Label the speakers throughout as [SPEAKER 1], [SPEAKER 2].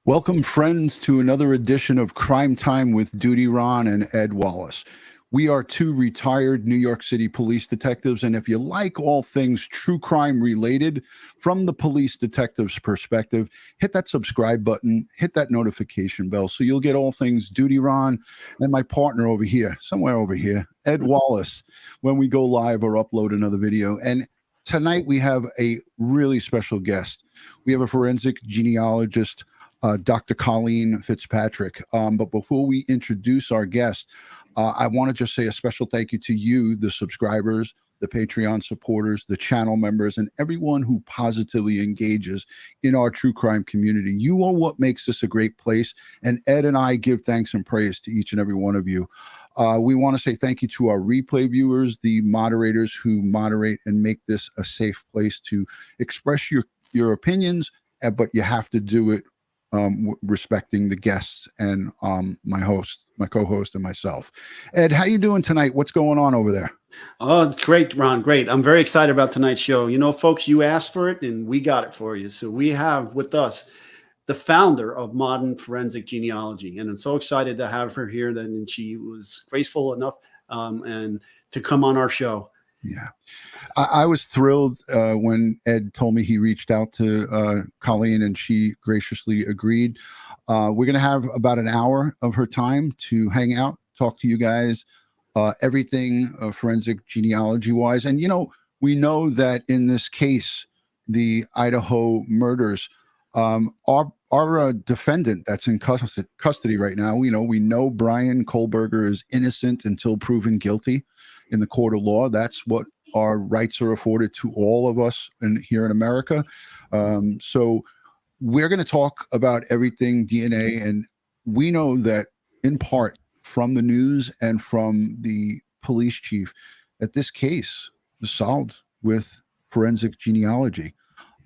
[SPEAKER 1] Welcome, friends, to another edition of Crime Time with DutyRon and Ed Wallace. We are two retired New York City police detectives, and if you like all things true crime related from the police detective's perspective, hit that subscribe button, hit that notification bell, so you'll get all things DutyRon and my partner over here, somewhere over here, Ed Wallace, when we go live or upload another video. And tonight we have a really special guest. We have a forensic genealogist, Dr. Colleen Fitzpatrick. But before we introduce our guest, I want to just say a special thank you to you, the subscribers, the Patreon supporters, the channel members, and everyone who positively engages in our true crime community. You are what makes this a great place, and Ed and I give thanks and praise to each and every one of you. We want to say thank you to our replay viewers, the moderators who moderate and make this a safe place to express your opinions, but you have to do it respecting the guests and my co-host, and myself. Ed, how you doing tonight? What's going on over there?
[SPEAKER 2] Oh, it's great, Ron. Great. I'm very excited about tonight's show. You know, folks, you asked for it and we got it for you. So we have with us the founder of modern forensic genealogy, and I'm so excited to have her here. And she was graceful enough and to come on our show.
[SPEAKER 1] Yeah, I was thrilled when Ed told me he reached out to Colleen and she graciously agreed. We're going to have about an hour of her time to hang out, talk to you guys, everything forensic genealogy wise. And, you know, we know that in this case, the Idaho murders, our defendant that's in custody right now, we know Bryan Kohberger is innocent until proven guilty in the court of law. That's what our rights are afforded to all of us here in America. So we're going to talk about everything DNA. And we know that in part from the news and from the police chief that this case was solved with forensic genealogy.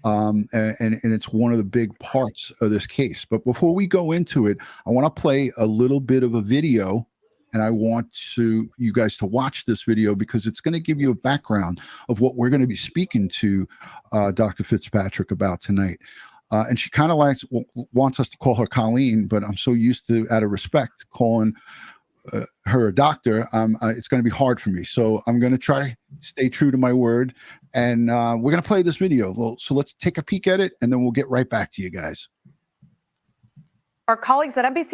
[SPEAKER 1] And it's one of the big parts of this case. But before we go into it, I want to play a little bit of a video, and I want you guys to watch this video because it's going to give you a background of what we're going to be speaking to Dr. Fitzpatrick about tonight. And she kind of wants us to call her Colleen, but I'm so used to, out of respect, calling her a doctor. It's going to be hard for me. So I'm going to try to stay true to my word. And we're going to play this video. Well, so let's take a peek at it, and then we'll get right back to you guys.
[SPEAKER 3] Our colleagues at NBC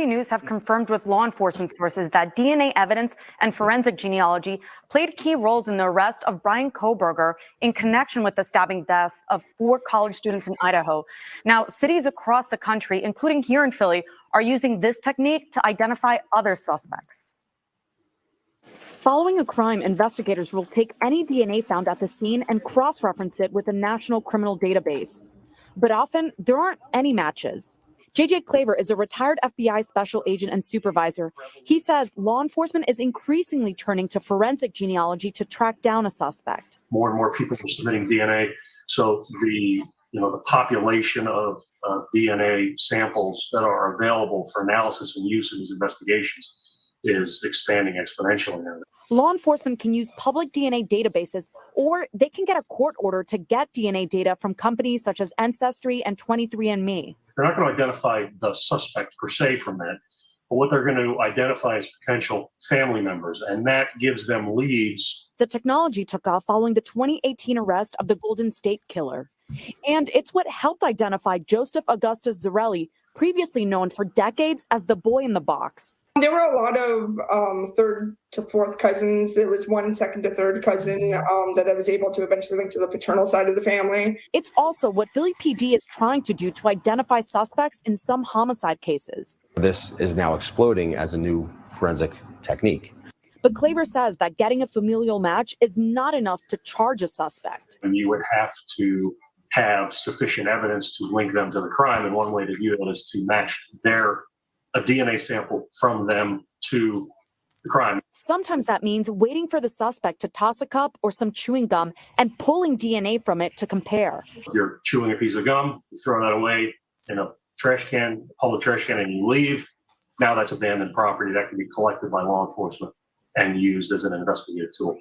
[SPEAKER 3] News have confirmed with law enforcement sources that DNA evidence and forensic genealogy played key roles in the arrest of Bryan Kohberger in connection with the stabbing deaths of 4 college students in Idaho. Now, cities across the country, including here in Philly, are using this technique to identify other suspects. Following a crime, investigators will take any DNA found at the scene and cross-reference it with a national criminal database. But often, there aren't any matches. J.J. Claver is a retired FBI special agent and supervisor. He says law enforcement is increasingly turning to forensic genealogy to track down a suspect.
[SPEAKER 4] More and more people are submitting DNA, so the population of DNA samples that are available for analysis and use in these investigations is expanding exponentially now.
[SPEAKER 3] Law enforcement can use public DNA databases, or they can get a court order to get DNA data from companies such as Ancestry and 23andMe.
[SPEAKER 4] They're not going to identify the suspect per se from that, but what they're going to identify is potential family members, and that gives them leads.
[SPEAKER 3] The technology took off following the 2018 arrest of the Golden State Killer. And it's what helped identify Joseph Augustus Zarelli, previously known for decades as the boy in the box.
[SPEAKER 5] There were a lot of third to fourth cousins. There was one second to third cousin that I was able to eventually link to the paternal side of the family.
[SPEAKER 3] It's also what Philly PD is trying to do to identify suspects in some homicide cases.
[SPEAKER 6] This is now exploding as a new forensic technique.
[SPEAKER 3] But Claver says that getting a familial match is not enough to charge a suspect.
[SPEAKER 4] And you would have to have sufficient evidence to link them to the crime, and one way to do that is to match a DNA sample from them to the crime.
[SPEAKER 3] Sometimes that means waiting for the suspect to toss a cup or some chewing gum and pulling DNA from it to compare.
[SPEAKER 4] If you're chewing a piece of gum, you throw that away in a trash can, public trash can, and you leave. Now that's abandoned property that can be collected by law enforcement and used as an investigative tool.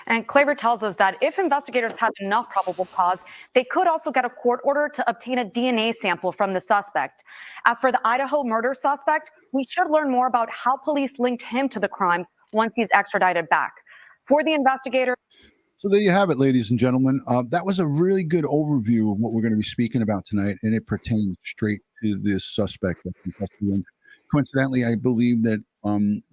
[SPEAKER 3] And Klaver tells us that if investigators have enough probable cause, they could also get a court order to obtain a DNA sample from the suspect. As for the Idaho murder suspect, we should learn more about how police linked him to the crimes once he's extradited back. For the investigator.
[SPEAKER 1] So there you have it, ladies and gentlemen. That was a really good overview of what we're going to be speaking about tonight, and it pertains straight to this suspect. Coincidentally, I believe that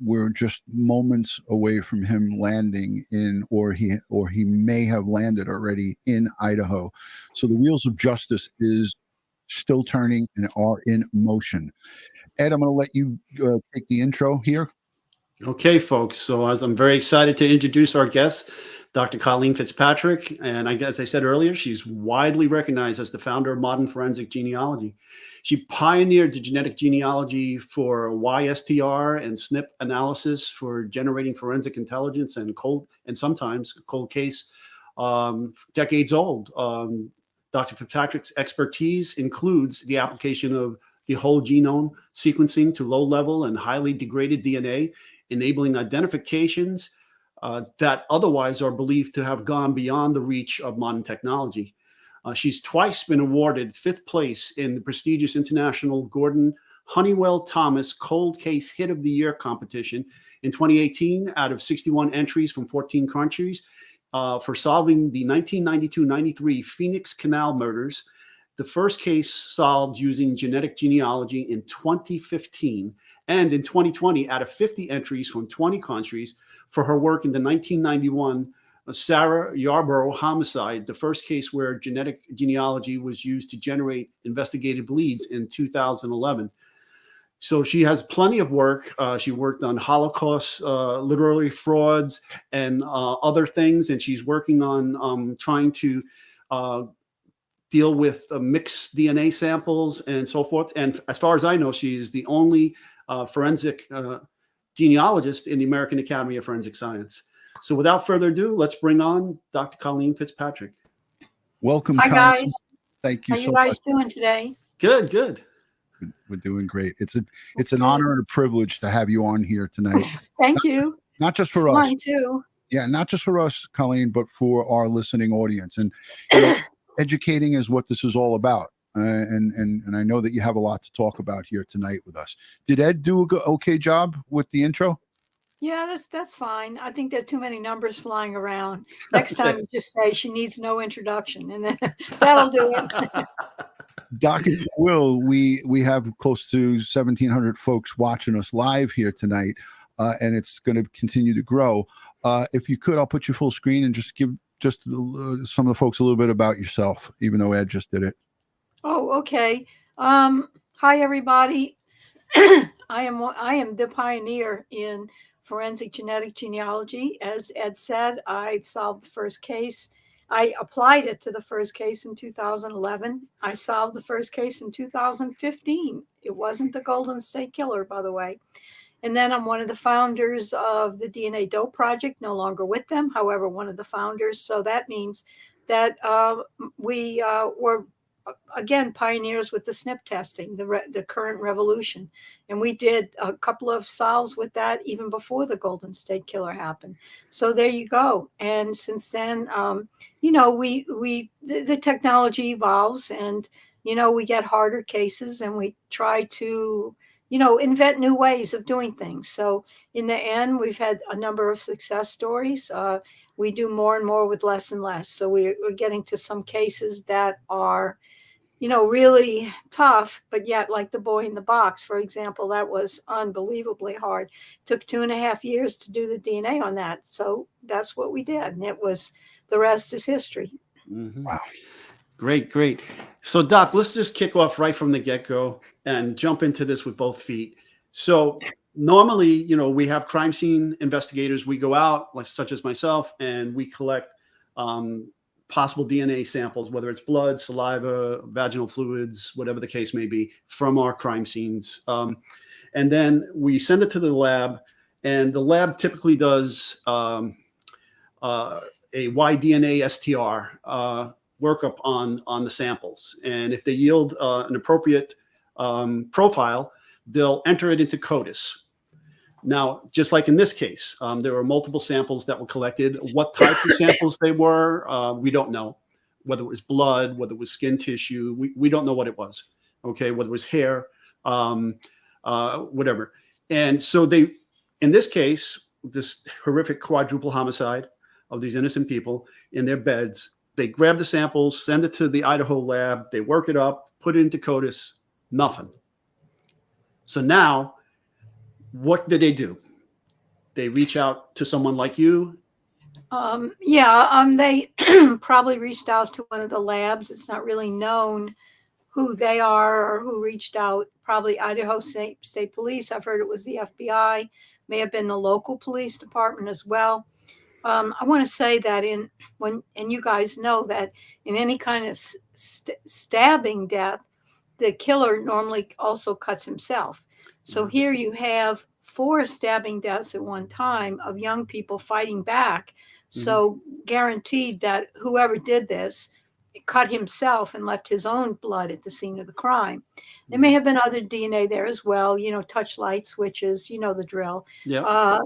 [SPEAKER 1] we're just moments away from him landing in, or he may have landed already in Idaho. So the wheels of justice is still turning and are in motion. Ed, I'm going to let you take the intro here.
[SPEAKER 2] Okay, folks. So as I'm very excited to introduce our guest, Dr. Colleen Fitzpatrick. And as I said earlier, she's widely recognized as the founder of modern forensic genealogy. She pioneered the genetic genealogy for YSTR and SNP analysis for generating forensic intelligence and sometimes cold case decades old. Dr. Fitzpatrick's expertise includes the application of the whole genome sequencing to low-level and highly degraded DNA, enabling identifications that otherwise are believed to have gone beyond the reach of modern technology. She's twice been awarded 5th place in the prestigious International Gordon Honeywell Thomas Cold Case Hit of the Year competition in 2018 out of 61 entries from 14 countries for solving the 1992-93 Phoenix Canal murders, the first case solved using genetic genealogy in 2015, and in 2020 out of 50 entries from 20 countries for her work in the 1991 Sarah Yarborough homicide, the first case where genetic genealogy was used to generate investigative leads in 2011. So she has plenty of work. She worked on Holocaust literary frauds and other things, and she's working on trying to deal with mixed DNA samples and so forth. And as far as I know, she is the only forensic genealogist in the American Academy of Forensic Science. So without further ado, let's bring on Dr. Colleen Fitzpatrick.
[SPEAKER 1] Welcome.
[SPEAKER 7] Hi,
[SPEAKER 1] Colleen.
[SPEAKER 7] guys.
[SPEAKER 1] Thank you.
[SPEAKER 7] How
[SPEAKER 1] so
[SPEAKER 7] you guys
[SPEAKER 1] much.
[SPEAKER 7] doing today?
[SPEAKER 2] Good, good.
[SPEAKER 1] We're doing great. It's an honor and a privilege to have you on here tonight.
[SPEAKER 7] Thank you.
[SPEAKER 1] Not just for
[SPEAKER 7] It's
[SPEAKER 1] us.
[SPEAKER 7] mine too.
[SPEAKER 1] Yeah, not just for us, Colleen, but for our listening audience. And you know, educating is what this is all about. And I know that you have a lot to talk about here tonight with us. Did Ed do a okay job with the intro?
[SPEAKER 7] Yeah, that's fine. I think there are too many numbers flying around. Next time you just say she needs no introduction, and then that'll do it.
[SPEAKER 1] Doc, if you will, we have close to 1,700 folks watching us live here tonight, and it's going to continue to grow. If you could, I'll put you full screen and just give some of the folks a little bit about yourself, even though Ed just did it.
[SPEAKER 7] Oh, okay. Hi, everybody. I am the pioneer in forensic genetic genealogy. As Ed said, I've solved the first case. I applied it to the first case in 2011. I solved the first case in 2015. It wasn't the Golden State Killer, by the way. And then I'm one of the founders of the DNA Dope Project, no longer with them, however, one of the founders. So that means that we were, again, pioneers with the SNP testing, the current revolution. And we did a couple of solves with that even before the Golden State Killer happened. So there you go. And since then, you know, the technology evolves, and, you know, we get harder cases, and we try to, you know, invent new ways of doing things. So in the end, we've had a number of success stories. We do more and more with less and less. So we're getting to some cases that are, you know, really tough, but yet, like the boy in the box, for example, that was unbelievably hard. Took 2.5 years to do the DNA on that. So that's what we did. And the rest is history.
[SPEAKER 2] Mm-hmm.
[SPEAKER 1] Wow.
[SPEAKER 2] Great, great. So Doc, let's just kick off right from the get-go and jump into this with both feet. So normally, you know, we have crime scene investigators. We go out, like such as myself, and we collect possible DNA samples, whether it's blood, saliva, vaginal fluids, whatever the case may be, from our crime scenes. And then we send it to the lab, and the lab typically does a Y-DNA STR workup on the samples. And if they yield an appropriate profile, they'll enter it into COTAS. Now, just like in this case, there were multiple samples that were collected. What type of samples they were, we don't know. Whether it was blood, whether it was skin tissue, we don't know what it was. Okay, whether it was hair, whatever. And so they, in this case, this horrific quadruple homicide of these innocent people in their beds, they grab the samples, send it to the Idaho lab, they work it up, put it into COTAS, nothing. So now, what did they do? They reach out to someone like you.
[SPEAKER 7] They probably reached out to one of the labs. It's not really known who they are or who reached out. Probably Idaho State Police. I've heard it was the FBI. May have been the local police department as well. I want to say that and you guys know that in any kind of stabbing death, the killer normally also cuts himself. So here you have 4 stabbing deaths at one time of young people fighting back. So guaranteed that whoever did this cut himself and left his own blood at the scene of the crime. There may have been other DNA there as well, touch light switches, the drill.
[SPEAKER 2] Yeah.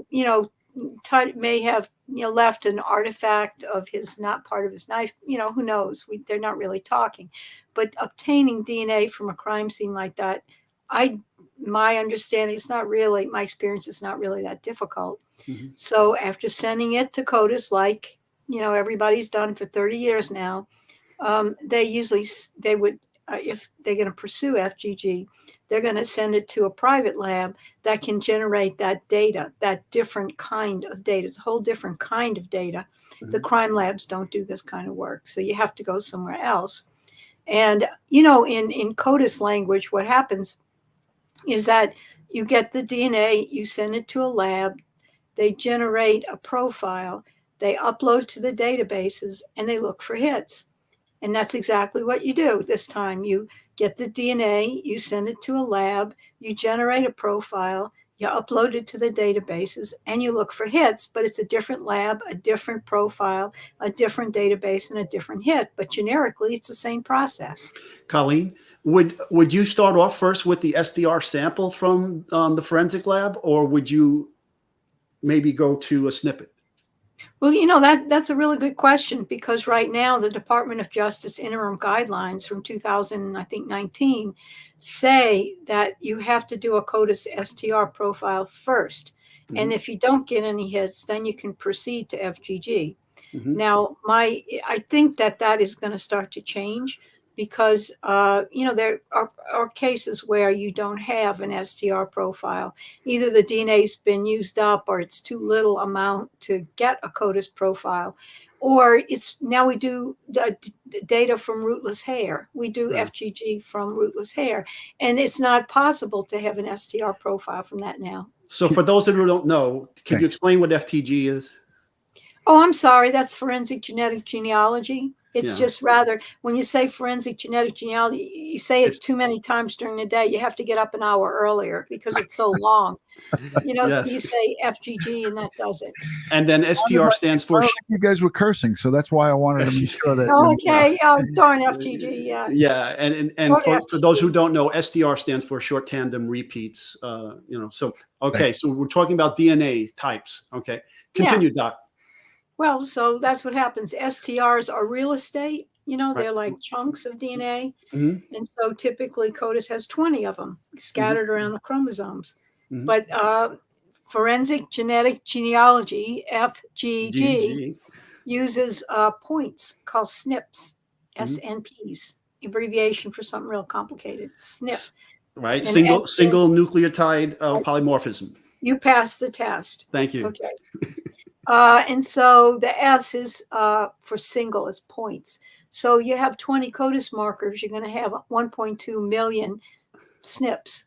[SPEAKER 7] May have left an artifact of his, not part of his knife, who knows. They're not really talking. But obtaining DNA from a crime scene like that, my understanding, it's not really, my experience is not really that difficult. So after sending it to COTAS, like, everybody's done for 30 years now, they would, if they're going to pursue FGG, they're going to send it to a private lab that can generate that data, that different kind of data. It's a whole different kind of data. The crime labs don't do this kind of work. So you have to go somewhere else. And, in COTAS language, what happens is that you get the DNA, you send it to a lab, they generate a profile, they upload to the databases, and they look for hits. And that's exactly what you do this time. You get the DNA, you send it to a lab, you generate a profile, you upload it to the databases, and you look for hits, but it's a different lab, a different profile, a different database, and a different hit. But generically, it's the same process.
[SPEAKER 2] Colleen, would you start off first with the SDR sample from the forensic lab, or would you maybe go to a snippet?
[SPEAKER 7] Well, that's a really good question, because right now the Department of Justice interim guidelines from 2019 say that you have to do a COTAS STR profile first. And if you don't get any hits, then you can proceed to FGG. Now, I think that is going to start to change, because, there are cases where you don't have an STR profile. Either the DNA's been used up, or it's too little amount to get a COTAS profile, or now we do data from rootless hair. We do FGG from rootless hair, and it's not possible to have an STR profile from that now.
[SPEAKER 2] So for those who don't know, can you explain what FTG is?
[SPEAKER 7] Oh, I'm sorry. That's forensic genetic genealogy. It's just rather, when you say forensic genetic genealogy, you say it too many times during the day. You have to get up an hour earlier because it's so long. So you say FGG and that does it.
[SPEAKER 2] And then STR stands for...
[SPEAKER 1] You guys were cursing, so that's why I wanted to make sure that...
[SPEAKER 7] Okay. Oh, darn FGG, yeah.
[SPEAKER 2] Yeah, and for those who don't know, STR stands for short tandem repeats. So, okay, so we're talking about DNA types. Okay, continue, Doc.
[SPEAKER 7] Well, so that's what happens. STRs are real estate. They're like chunks of DNA. And so typically COTAS has 20 of them scattered around the chromosomes. But forensic genetic genealogy, FGG, uses points called SNPs, SNPs, abbreviation for something real complicated. SNP.
[SPEAKER 2] Right. Single nucleotide polymorphism.
[SPEAKER 7] You passed the test.
[SPEAKER 2] Thank you.
[SPEAKER 7] Okay. And so the S is for single, is points. So you have 20 COTAS markers, you're going to have 1.2 million SNPs.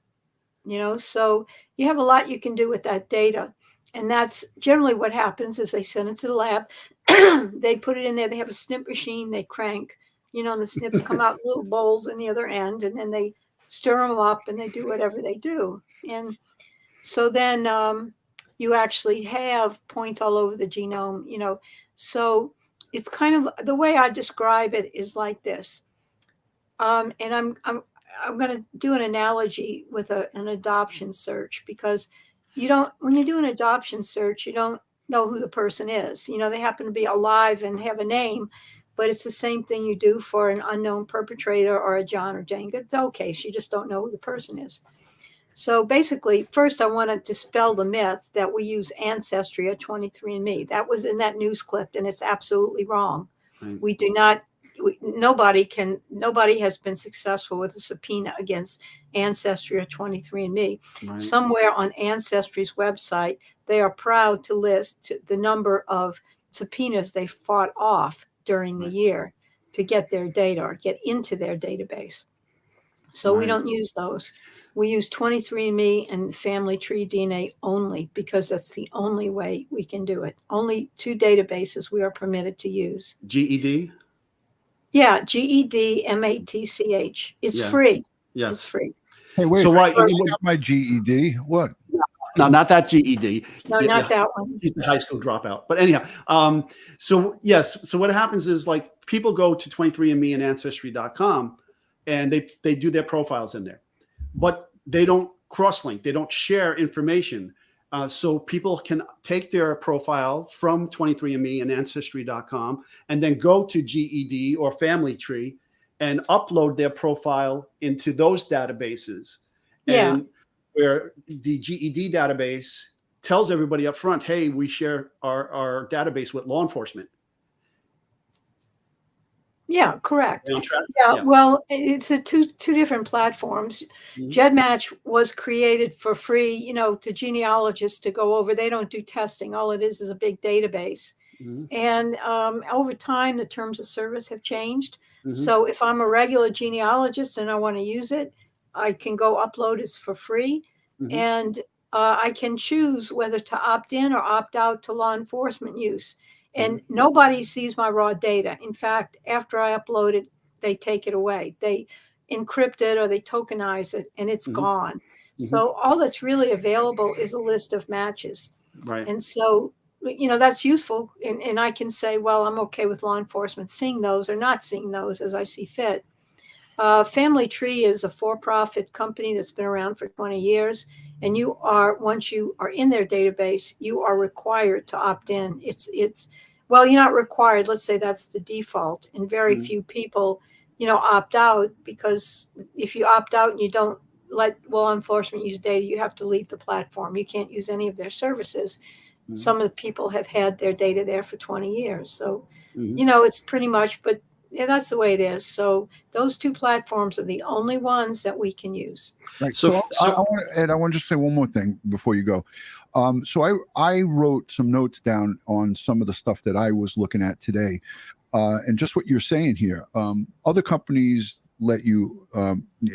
[SPEAKER 7] So you have a lot you can do with that data. And that's generally what happens is they send it to the lab. They put it in there. They have a SNP machine. They crank, and the SNPs come out in little bowls in the other end. And then they stir them up and they do whatever they do. And so then you actually have points all over the genome, So it's kind of, the way I describe it is like this. And I'm going to do an analogy with an adoption search, because you don't, when you do an adoption search, you don't know who the person is. You know, they happen to be alive and have a name, but it's the same thing you do for an unknown perpetrator or a John or Jane Doe case. You just don't know who the person is. So basically, first I want to dispel the myth that we use Ancestry or 23andMe. That was in that news clip, and it's absolutely wrong.
[SPEAKER 2] Right.
[SPEAKER 7] We do not, nobody has been successful with a subpoena against Ancestry or 23andMe.
[SPEAKER 2] Right.
[SPEAKER 7] Somewhere on Ancestry's website, they are proud to list the number of subpoenas they fought off during the year to get their data or get into their database. So we don't use those. We use 23andMe and family tree DNA only because that's the only way we can do it. Only 2 databases we are permitted to use.
[SPEAKER 2] GED?
[SPEAKER 7] Yeah, GED, MATCH. It's free.
[SPEAKER 2] Yes.
[SPEAKER 7] It's free.
[SPEAKER 1] Hey, wait.
[SPEAKER 2] So why?
[SPEAKER 1] I got my GED. What?
[SPEAKER 2] No, not that GED.
[SPEAKER 7] No, not that one.
[SPEAKER 2] He's the high school dropout. But anyhow, so yes. So what happens is like people go to 23andMe and Ancestry.com and they do their profiles in there, but they don't cross-link. They don't share information. So people can take their profile from 23andMe and Ancestry.com and then go to GED or Family Tree and upload their profile into those databases.
[SPEAKER 7] Yeah.
[SPEAKER 2] And where the GED database tells everybody up front, hey, we share our database with law enforcement.
[SPEAKER 7] Yeah, correct.
[SPEAKER 2] Are you on track?
[SPEAKER 7] Yeah, well, it's a two different platforms.
[SPEAKER 2] Mhm.
[SPEAKER 7] GEDmatch was created for free, you know, to genealogists to go over. They don't do testing. All it is a big database.
[SPEAKER 2] Mhm.
[SPEAKER 7] And over time, the terms of service have changed.
[SPEAKER 2] Mhm.
[SPEAKER 7] So if I'm a regular genealogist and I want to use it, I can go upload it for free.
[SPEAKER 2] Mhm.
[SPEAKER 7] And I can choose whether to opt in or opt out to law enforcement use. And nobody sees my raw data. In fact, after I upload it, they take it away. They encrypt it or they tokenize it and it's gone. So all that's really available is a list of matches.
[SPEAKER 2] Right.
[SPEAKER 7] And so, you know, that's useful. And I can say, well, I'm okay with law enforcement seeing those or not seeing those as I see fit. Family Tree is a for-profit company that's been around for 20 years. And you are, once you are in their database, you are required to opt in. Well, you're not required. Let's say that's the default. And very few people, you know, opt out, because if you opt out and you don't let law enforcement use data, you have to leave the platform. You can't use any of their services. Some of the people have had their data there for 20 years. So, you know, it's pretty much, but yeah, that's the way it is. So those 2 platforms are the only ones that we can use.
[SPEAKER 1] Right.
[SPEAKER 2] So-
[SPEAKER 1] I want to just say one more thing before you go. So I wrote some notes down on some of the stuff that I was looking at today, and just what you're saying here. Other companies let you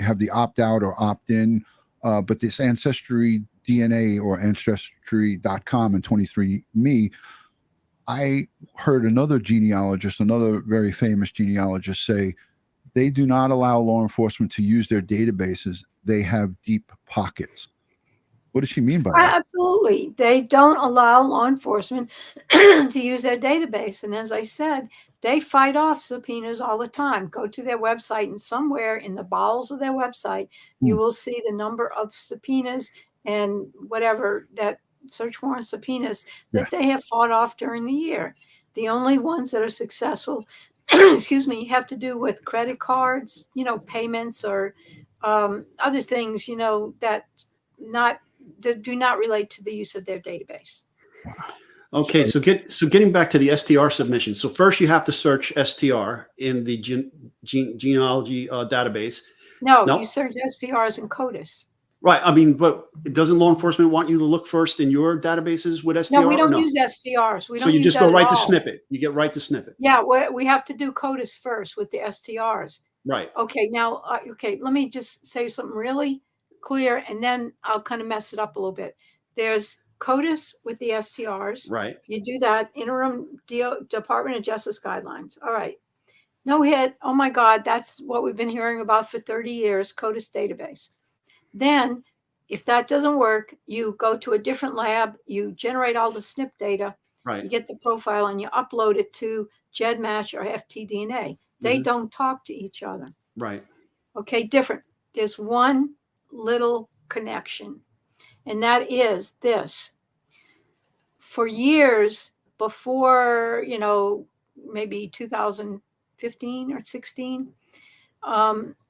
[SPEAKER 1] have the opt out or opt in, but this Ancestry DNA or Ancestry.com and 23andMe, I heard another genealogist, another very famous genealogist, say they do not allow law enforcement to use their databases. They have deep pockets. What does she mean by that?
[SPEAKER 7] Absolutely. They don't allow law enforcement to use their database. And as I said, they fight off subpoenas all the time. Go to their website, and somewhere in the bowels of their website, you will see the number of subpoenas and whatever that search warrant subpoenas that they have fought off during the year. The only ones that are successful, excuse me, have to do with credit cards, you know, payments or other things, you know, that do not relate to the use of their database.
[SPEAKER 2] Okay, so getting back to the STR submission. So first you have to search STR in the genealogy database.
[SPEAKER 7] No, you search SPRs and COTAS.
[SPEAKER 2] Right. I mean, but doesn't law enforcement want you to look first in your databases with STR?
[SPEAKER 7] No, we don't use STRs. We don't.
[SPEAKER 2] So you
[SPEAKER 7] use
[SPEAKER 2] just
[SPEAKER 7] that
[SPEAKER 2] go
[SPEAKER 7] at
[SPEAKER 2] right to
[SPEAKER 7] all.
[SPEAKER 2] snippet. You get right to snippet.
[SPEAKER 7] Yeah, we have to do COTAS first with the STRs.
[SPEAKER 2] Right.
[SPEAKER 7] Okay, now, let me just say something really clear, and then I'll kind of mess it up a little bit. There's COTAS with the STRs.
[SPEAKER 2] Right.
[SPEAKER 7] You do that, interim Department of Justice guidelines. All right. No hit. Oh my God, that's what we've been hearing about for 30 years, COTAS database. Then, if that doesn't work, you go to a different lab, you generate all the SNP data, you get the profile, and you upload it to GEDmatch or FTDNA. They don't talk to each other.
[SPEAKER 2] Right.
[SPEAKER 7] Okay, different. There's one little connection. And that is this. For years before, maybe 2015 or 16,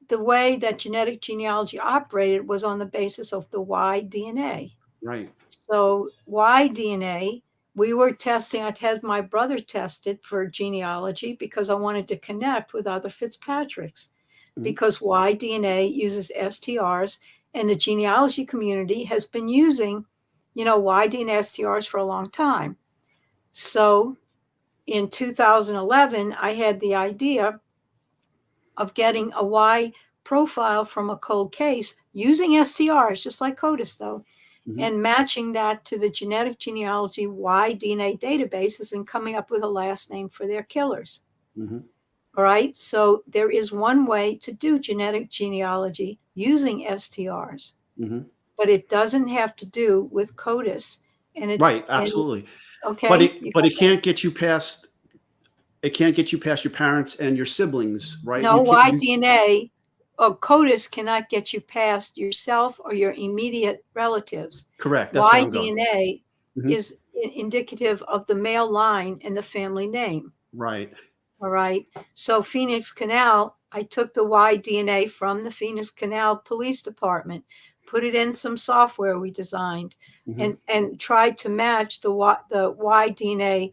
[SPEAKER 7] the way that genetic genealogy operated was on the basis of the Y DNA.
[SPEAKER 2] Right.
[SPEAKER 7] So Y DNA, we were testing, I had my brother tested for genealogy because I wanted to connect with other Fitzpatricks, because Y DNA uses STRs, and the genealogy community has been using, Y DNA STRs for a long time. So in 2011, I had the idea of getting a Y profile from a cold case using STRs, just like COTAS though, and matching that to the genetic genealogy Y DNA databases and coming up with a last name for their killers. All right. So there is one way to do genetic genealogy using STRs, but it doesn't have to do with COTAS. And it,
[SPEAKER 2] right. Absolutely.
[SPEAKER 7] Okay.
[SPEAKER 2] But it can't get you past. It can't get you past your parents and your siblings, right?
[SPEAKER 7] No, Y DNA or COTAS cannot get you past yourself or your immediate relatives.
[SPEAKER 2] Correct. That's
[SPEAKER 7] Y
[SPEAKER 2] where I'm going.
[SPEAKER 7] DNA is indicative of the male line and the family name.
[SPEAKER 2] Right.
[SPEAKER 7] All right. So Phoenix Canal, I took the Y DNA from the Phoenix Canal Police Department, put it in some software we designed, and tried to match the Y DNA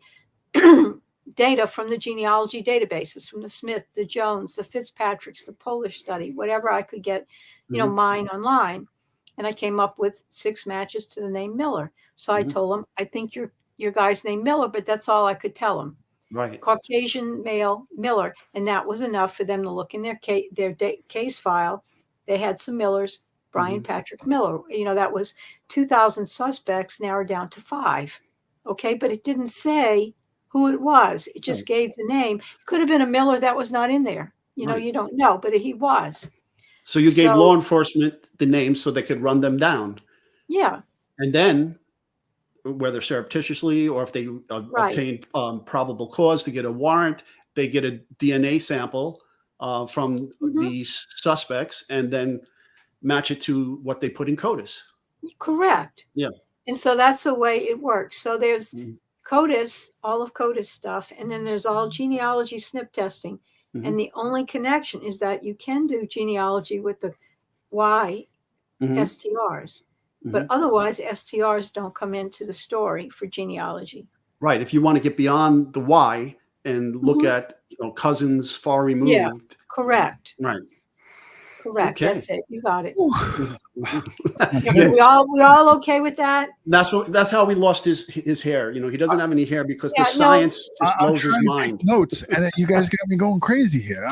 [SPEAKER 7] data from the genealogy databases, from the Smith, the Jones, the Fitzpatricks, the Polish study, whatever I could get, mine online. And I came up with 6 matches to the name Miller. So I told them, I think your guy's name Miller, but that's all I could tell them.
[SPEAKER 2] Right.
[SPEAKER 7] Caucasian male Miller. And that was enough for them to look in their case file. They had some Millers, Bryan Patrick Miller. That was 2,000 suspects, narrowed down to 5. Okay. But it didn't say who it was. It just gave the name. Could have been a Miller that was not in there. You don't know, but he was.
[SPEAKER 2] So you gave law enforcement the names so they could run them down.
[SPEAKER 7] Yeah.
[SPEAKER 2] And then, whether surreptitiously or if they obtain probable cause to get a warrant, they get a DNA sample from these suspects and then match it to what they put in COTAS.
[SPEAKER 7] Correct.
[SPEAKER 2] Yeah.
[SPEAKER 7] And so that's the way it works. So there's COTAS, all of COTAS stuff, and then there's all genealogy SNP testing. And the only connection is that you can do genealogy with the Y STRs, but otherwise STRs don't come into the story for genealogy.
[SPEAKER 2] Right. If you want to get beyond the Y and look at cousins far removed.
[SPEAKER 7] Yeah, correct.
[SPEAKER 2] Right.
[SPEAKER 7] Correct.
[SPEAKER 2] Okay.
[SPEAKER 7] That's it. You got it. we all okay with that?
[SPEAKER 2] That's how we lost his hair. He doesn't have any hair because the science just blows his mind.
[SPEAKER 1] Notes, and you guys got me going crazy here.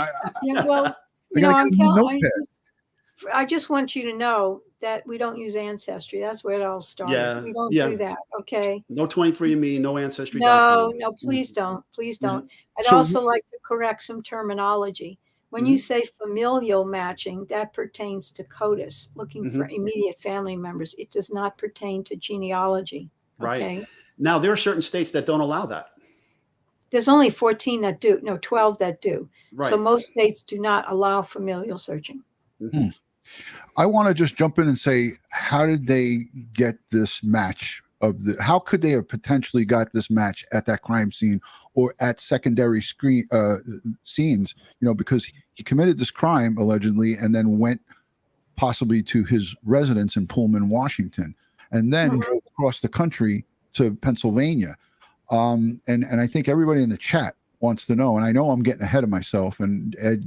[SPEAKER 7] I just want you to know that we don't use Ancestry. That's where it all started.
[SPEAKER 2] Yeah,
[SPEAKER 7] we don't do that. Okay.
[SPEAKER 2] No 23andMe, no Ancestry.
[SPEAKER 7] No, please don't. Please don't. I'd also like to correct some terminology. When you say familial matching, that pertains to COTAS, looking for immediate family members. It does not pertain to genealogy. Okay?
[SPEAKER 2] Right. Now, there are certain states that don't allow that.
[SPEAKER 7] There's only 14 that do. No, 12 that do.
[SPEAKER 2] Right.
[SPEAKER 7] So most states do not allow familial searching.
[SPEAKER 1] I want to just jump in and say, how did they get this match? How could they have potentially got this match at that crime scene or at secondary scenes? Because he committed this crime allegedly and then went possibly to his residence in Pullman, Washington, and then drove across the country to Pennsylvania. And I think everybody in the chat wants to know, and I know I'm getting ahead of myself, and Ed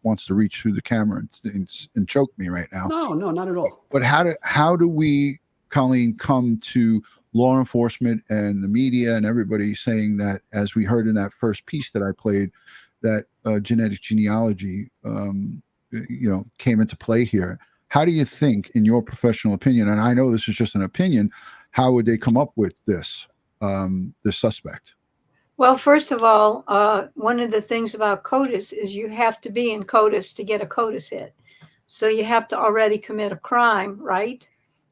[SPEAKER 1] wants to reach through the camera and choke me right now.
[SPEAKER 2] No, not at all.
[SPEAKER 1] But how do we, Colleen, come to law enforcement and the media and everybody saying that, as we heard in that first piece that I played, that genetic genealogy, came into play here? How do you think, in your professional opinion, and I know this is just an opinion, how would they come up with this suspect?
[SPEAKER 7] Well, first of all, one of the things about COTAS is you have to be in COTAS to get a COTAS hit. So you have to already commit a crime, right?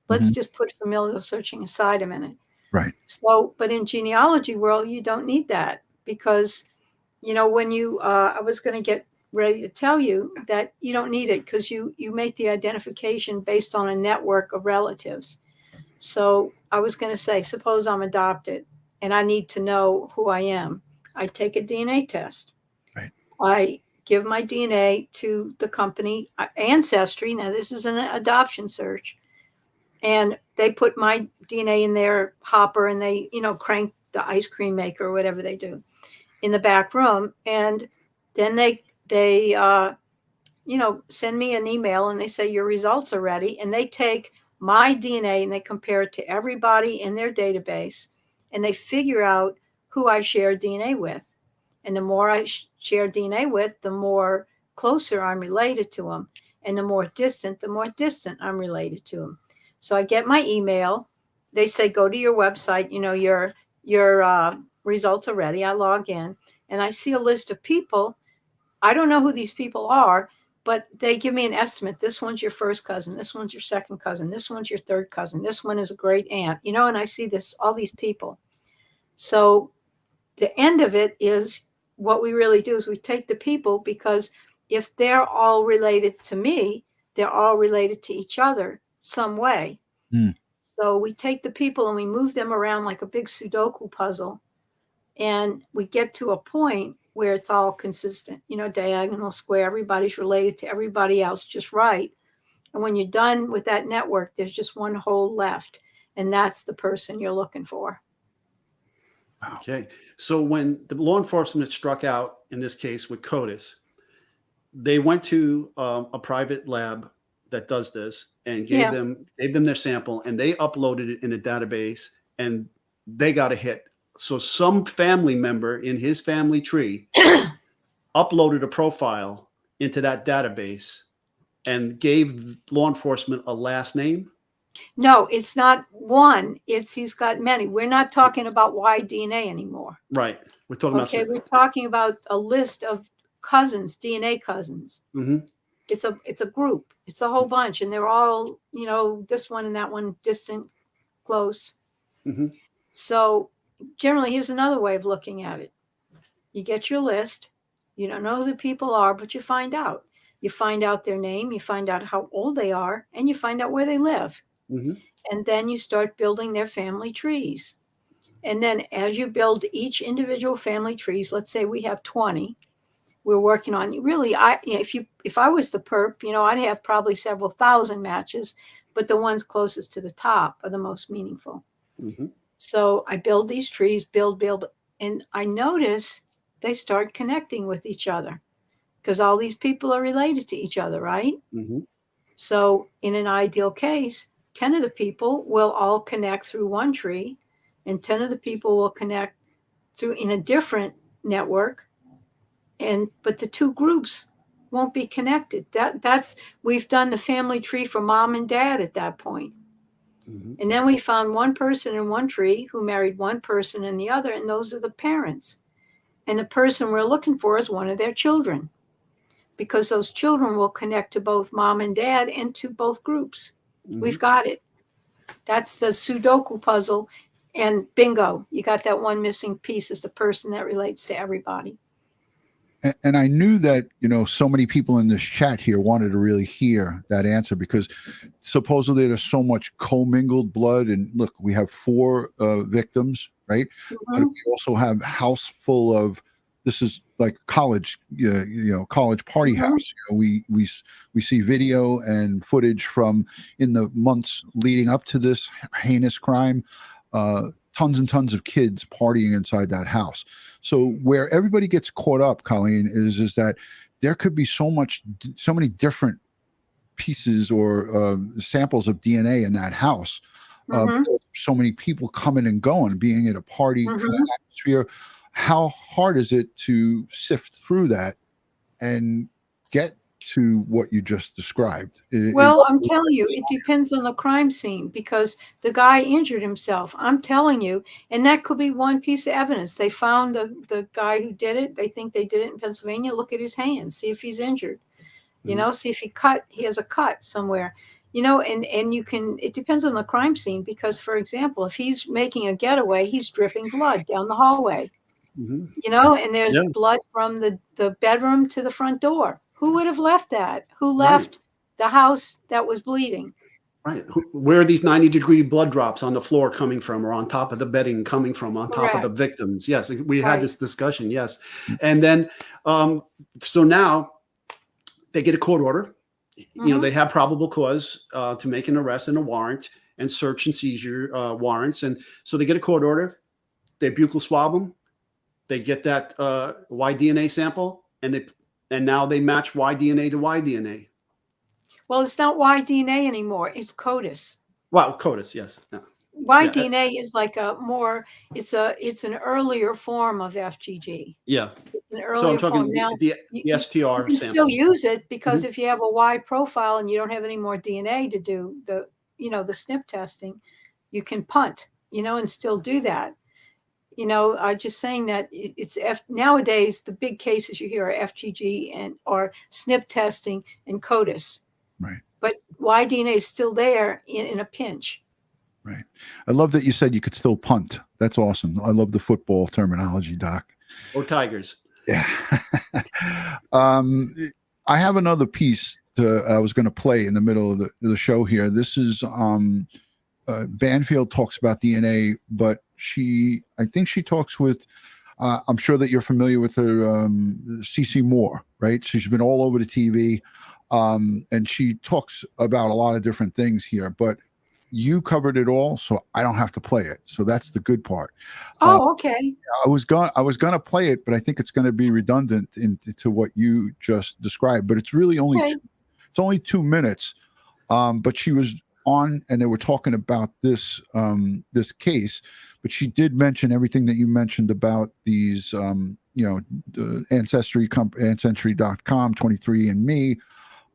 [SPEAKER 7] Let's just put familial searching aside a minute.
[SPEAKER 1] Right.
[SPEAKER 7] So, but in genealogy world, you don't need that because, when you, I was going to get ready to tell you that you don't need it because you make the identification based on a network of relatives. So I was going to say, suppose I'm adopted and I need to know who I am. I take a DNA test.
[SPEAKER 1] Right.
[SPEAKER 7] I give my DNA to the company Ancestry. Now, this is an adoption search. And they put my DNA in their hopper and they, crank the ice cream maker or whatever they do in the back room. And then they send me an email and they say, your results are ready. And they take my DNA and they compare it to everybody in their database. And they figure out who I share DNA with. And the more I share DNA with, the more closer I'm related to them. And the more distant I'm related to them. So I get my email. They say, go to your website. Your results are ready. I log in and I see a list of people. I don't know who these people are, but they give me an estimate. This one's your first cousin. This one's your second cousin. This one's your third cousin. This one is a great aunt, and I see all these people. So the end of it is what we really do is we take the people, because if they're all related to me, they're all related to each other some way. So we take the people and we move them around like a big Sudoku puzzle. And we get to a point where it's all consistent, diagonal square, everybody's related to everybody else just right. And when you're done with that network, there's just one hole left. And that's the person you're looking for.
[SPEAKER 2] Okay. So when the law enforcement struck out, in this case with COTAS, they went to a private lab that does this and gave them their sample, and they uploaded it in a database and they got a hit. So some family member in his family tree uploaded a profile into that database and gave law enforcement a last name.
[SPEAKER 7] No, it's not one. He's got many. We're not talking about Y DNA anymore.
[SPEAKER 2] Right. We're talking about.
[SPEAKER 7] Okay, we're talking about a list of cousins, DNA cousins.
[SPEAKER 2] Mm-hmm.
[SPEAKER 7] It's a group. It's a whole bunch, and they're all, this one and that one, distant, close.
[SPEAKER 2] Mm-hmm.
[SPEAKER 7] So generally, here's another way of looking at it. You get your list. You don't know who the people are, but you find out. You find out their name. You find out how old they are, and you find out where they live.
[SPEAKER 2] Mm-hmm.
[SPEAKER 7] And then you start building their family trees. And then as you build each individual family trees, let's say we have 20, we're working on really, if I was the perp, I'd have probably several thousand matches, but the ones closest to the top are the most meaningful.
[SPEAKER 2] Mm-hmm.
[SPEAKER 7] So I build these trees, build, and I notice they start connecting with each other because all these people are related to each other, right?
[SPEAKER 2] Mm-hmm.
[SPEAKER 7] So in an ideal case, 10 of the people will all connect through one tree, and 10 of the people will connect through in a different network. But the two groups won't be connected. We've done the family tree for mom and dad at that point. Mm-hmm. And then we found one person in one tree who married one person in the other, and those are the parents. And the person we're looking for is one of their children, because those children will connect to both mom and dad and to both groups. Mm-hmm. We've got it. That's the Sudoku puzzle. And bingo, you got that one missing piece is the person that relates to everybody.
[SPEAKER 1] And I knew that, so many people in this chat here wanted to really hear that answer, because supposedly there's so much commingled blood. And look, we have 4 victims, right? Mm-hmm. But we also have house full of, this is like college, college party mm-hmm. house. We see video and footage from in the months leading up to this heinous crime. Tons and tons of kids partying inside that house. So where everybody gets caught up, Colleen, is that there could be so many different pieces or samples of DNA in that house. Mm-hmm. So many people coming and going, being at a party mm-hmm. kind of atmosphere. How hard is it to sift through that and get to what you just described?
[SPEAKER 7] Well, I'm telling you, it depends on the crime scene, because the guy injured himself. I'm telling you, and that could be one piece of evidence. They found the guy who did it. They think they did it in Pennsylvania. Look at his hands, see if he's injured. See if he has a cut somewhere. And it depends on the crime scene, because, for example, if he's making a getaway, he's dripping blood down the hallway. Mm-hmm. And there's blood from the bedroom to the front door. Who would have left that? Who left the house that was bleeding?
[SPEAKER 2] Right. Where are these 90-degree blood drops on the floor coming from, or on top of the bedding coming from, on top of the victims? Yes, we had this discussion. Yes. And then, so now they get a court order. You know, they have probable cause to make an arrest and a warrant and search and seizure warrants. And so they get a court order. They buccal swab them. They get that Y DNA sample, and now they match Y DNA to Y DNA.
[SPEAKER 7] Well, it's not Y-DNA anymore. It's COTAS.
[SPEAKER 2] Well, COTAS, yes. Yeah.
[SPEAKER 7] Y-DNA is like it's an earlier form of FGG.
[SPEAKER 2] Yeah.
[SPEAKER 7] It's an
[SPEAKER 2] So
[SPEAKER 7] earlier
[SPEAKER 2] I'm talking
[SPEAKER 7] form. Now,
[SPEAKER 2] the STR
[SPEAKER 7] you can
[SPEAKER 2] sample.
[SPEAKER 7] still use it because if you have a Y profile and you don't have any more DNA to do the SNP testing, you can punt, and still do that. I'm just saying that it's nowadays the big cases you hear are FGG or SNP testing and COTAS.
[SPEAKER 1] Right.
[SPEAKER 7] But Y-DNA is still there in a pinch.
[SPEAKER 1] Right. I love that you said you could still punt. That's awesome. I love the football terminology, Doc.
[SPEAKER 2] Or Tigers.
[SPEAKER 1] Yeah. I have another piece I was going to play in the middle of the show here. This is Banfield talks about DNA, but I think she talks with, I'm sure that you're familiar with her, CeCe Moore, right? She's been all over the TV. And she talks about a lot of different things here, but you covered it all, so I don't have to play it. So that's the good part.
[SPEAKER 7] Oh, okay.
[SPEAKER 1] I was gonna play it, but I think it's going to be redundant into what you just described. But it's really only it's only 2 minutes. But she was on, and they were talking about this this case. But she did mention everything that you mentioned about these, the Ancestry.com, 23andMe.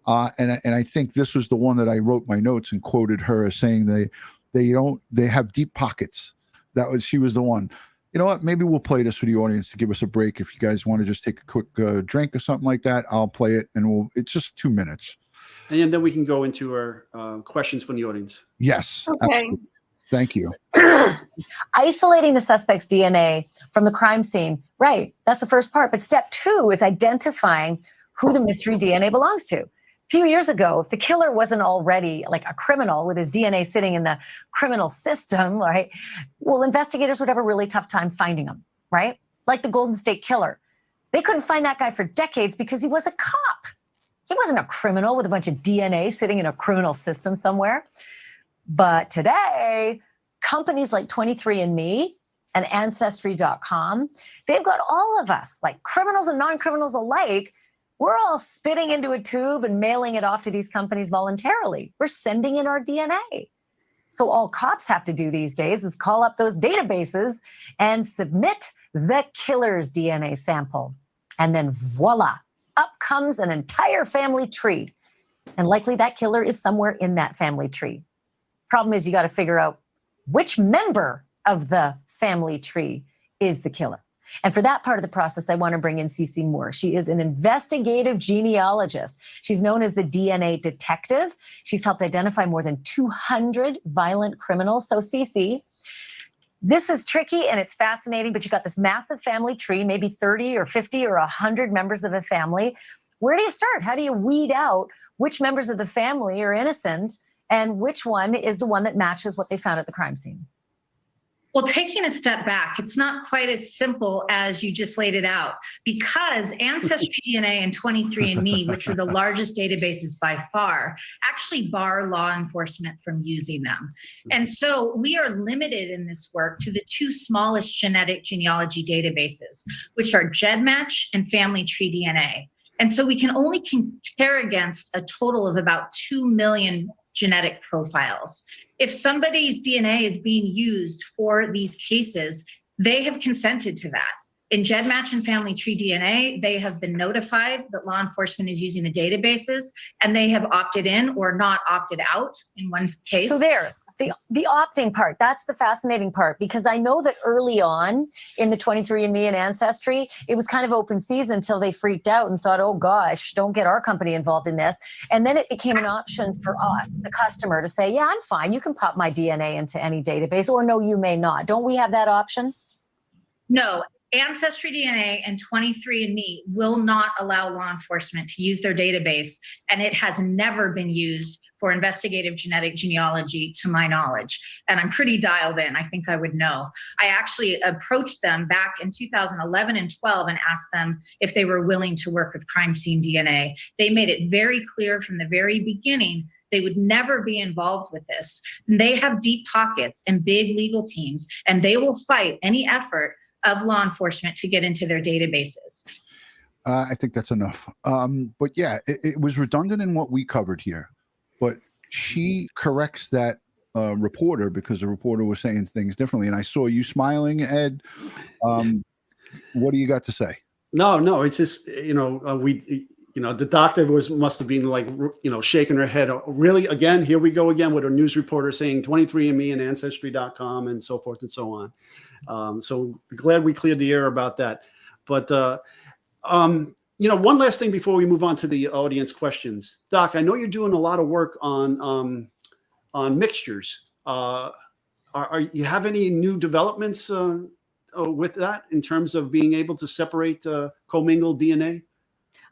[SPEAKER 1] And I think this was the one that I wrote my notes and quoted her as saying they have deep pockets. She was the one. You know what? Maybe we'll play this for the audience to give us a break. If you guys want to just take a quick drink or something like that, I'll play it, and it's just 2 minutes.
[SPEAKER 2] And then we can go into our questions from the audience.
[SPEAKER 1] Yes.
[SPEAKER 7] Okay.
[SPEAKER 1] Absolutely. Thank you.
[SPEAKER 8] Isolating the suspect's DNA from the crime scene. Right. That's the first part. But step 2 is identifying who the mystery DNA belongs to. A few years ago, if the killer wasn't already like a criminal with his DNA sitting in the criminal system, right? Well, investigators would have a really tough time finding him, right? Like the Golden State Killer. They couldn't find that guy for decades because he was a cop. He wasn't a criminal with a bunch of DNA sitting in a criminal system somewhere. But today, companies like 23andMe and Ancestry.com, they've got all of us, like criminals and non-criminals alike. We're all spitting into a tube and mailing it off to these companies voluntarily. We're sending in our DNA. So all cops have to do these days is call up those databases and submit the killer's DNA sample. And then voila, up comes an entire family tree. And likely that killer is somewhere in that family tree. Problem is you got to figure out which member of the family tree is the killer. And for that part of the process, I want to bring in CeCe Moore. She is an investigative genealogist. She's known as the DNA detective. She's helped identify more than 200 violent criminals. So CeCe, this is tricky and it's fascinating, but you got this massive family tree, maybe 30 or 50 or 100 members of a family. Where do you start? How do you weed out which members of the family are innocent and which one is the one that matches what they found at the crime scene?
[SPEAKER 9] Well, taking a step back, it's not quite as simple as you just laid it out, because Ancestry DNA and 23andMe, which are the largest databases by far, actually bar law enforcement from using them. And so we are limited in this work to the 2 smallest genetic genealogy databases, which are GEDmatch and Family Tree DNA. And so we can only compare against a total of about 2 million genetic profiles. If somebody's DNA is being used for these cases, they have consented to that. In GEDmatch and Family Tree DNA, they have been notified that law enforcement is using the databases, and they have opted in or not opted out in one case.
[SPEAKER 8] So there, the opting part, that's the fascinating part, because I know that early on in the 23andMe and Ancestry, it was kind of open season until they freaked out and thought, oh gosh, don't get our company involved in this. And then it became an option for us, the customer, to say, yeah, I'm fine. You can pop my DNA into any database, or no, you may not. Don't we have that option?
[SPEAKER 9] No. Ancestry DNA and 23andMe will not allow law enforcement to use their database, and it has never been used for investigative genetic genealogy to my knowledge. And I'm pretty dialed in. I think I would know. I actually approached them back in 2011 and 12 and asked them if they were willing to work with crime scene DNA. They made it very clear from the very beginning they would never be involved with this. They have deep pockets and big legal teams, and they will fight any effort of law enforcement to get into their databases.
[SPEAKER 1] I think that's enough. But yeah, it was redundant in what we covered here. But she corrects that reporter because the reporter was saying things differently. And I saw you smiling, Ed. What do you got to say?
[SPEAKER 2] No, it's just, the doctor must have been like, shaking her head. Really, again, here we go again with a news reporter saying 23andMe and Ancestry.com and so forth and so on. So glad we cleared the air about that. But, one last thing before we move on to the audience questions. Doc, I know you're doing a lot of work on mixtures. Are you have any new developments with that in terms of being able to separate commingled DNA?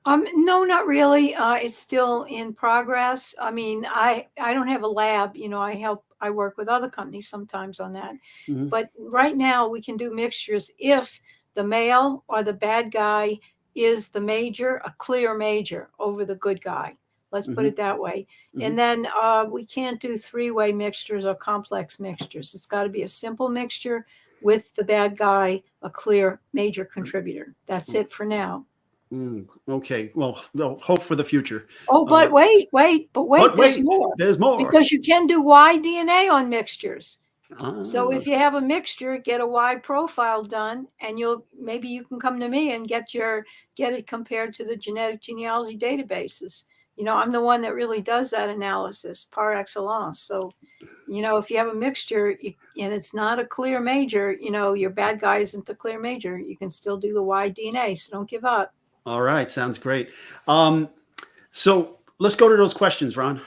[SPEAKER 7] No, not really. It's still in progress. I mean, I don't have a lab. I work with other companies sometimes on that.
[SPEAKER 2] Mm-hmm.
[SPEAKER 7] But right now we can do mixtures if the male or the bad guy is the major, a clear major over the good guy. Let's put it that way.
[SPEAKER 2] Mm-hmm.
[SPEAKER 7] And then we can't do three-way mixtures or complex mixtures. It's got to be a simple mixture with the bad guy, a clear major contributor. That's it for now.
[SPEAKER 2] Okay. Well, no, hope for the future.
[SPEAKER 7] Oh, but wait, there's more.
[SPEAKER 2] There's more.
[SPEAKER 7] Because you can do Y DNA on mixtures. So if you have a mixture, get a Y profile done, and maybe you can come to me and get it compared to the genetic genealogy databases. I'm the one that really does that analysis par excellence. So, if you have a mixture and it's not a clear major, your bad guy isn't a clear major, you can still do the Y DNA. So don't give up.
[SPEAKER 2] All right. Sounds great. So let's go to those questions, Ron.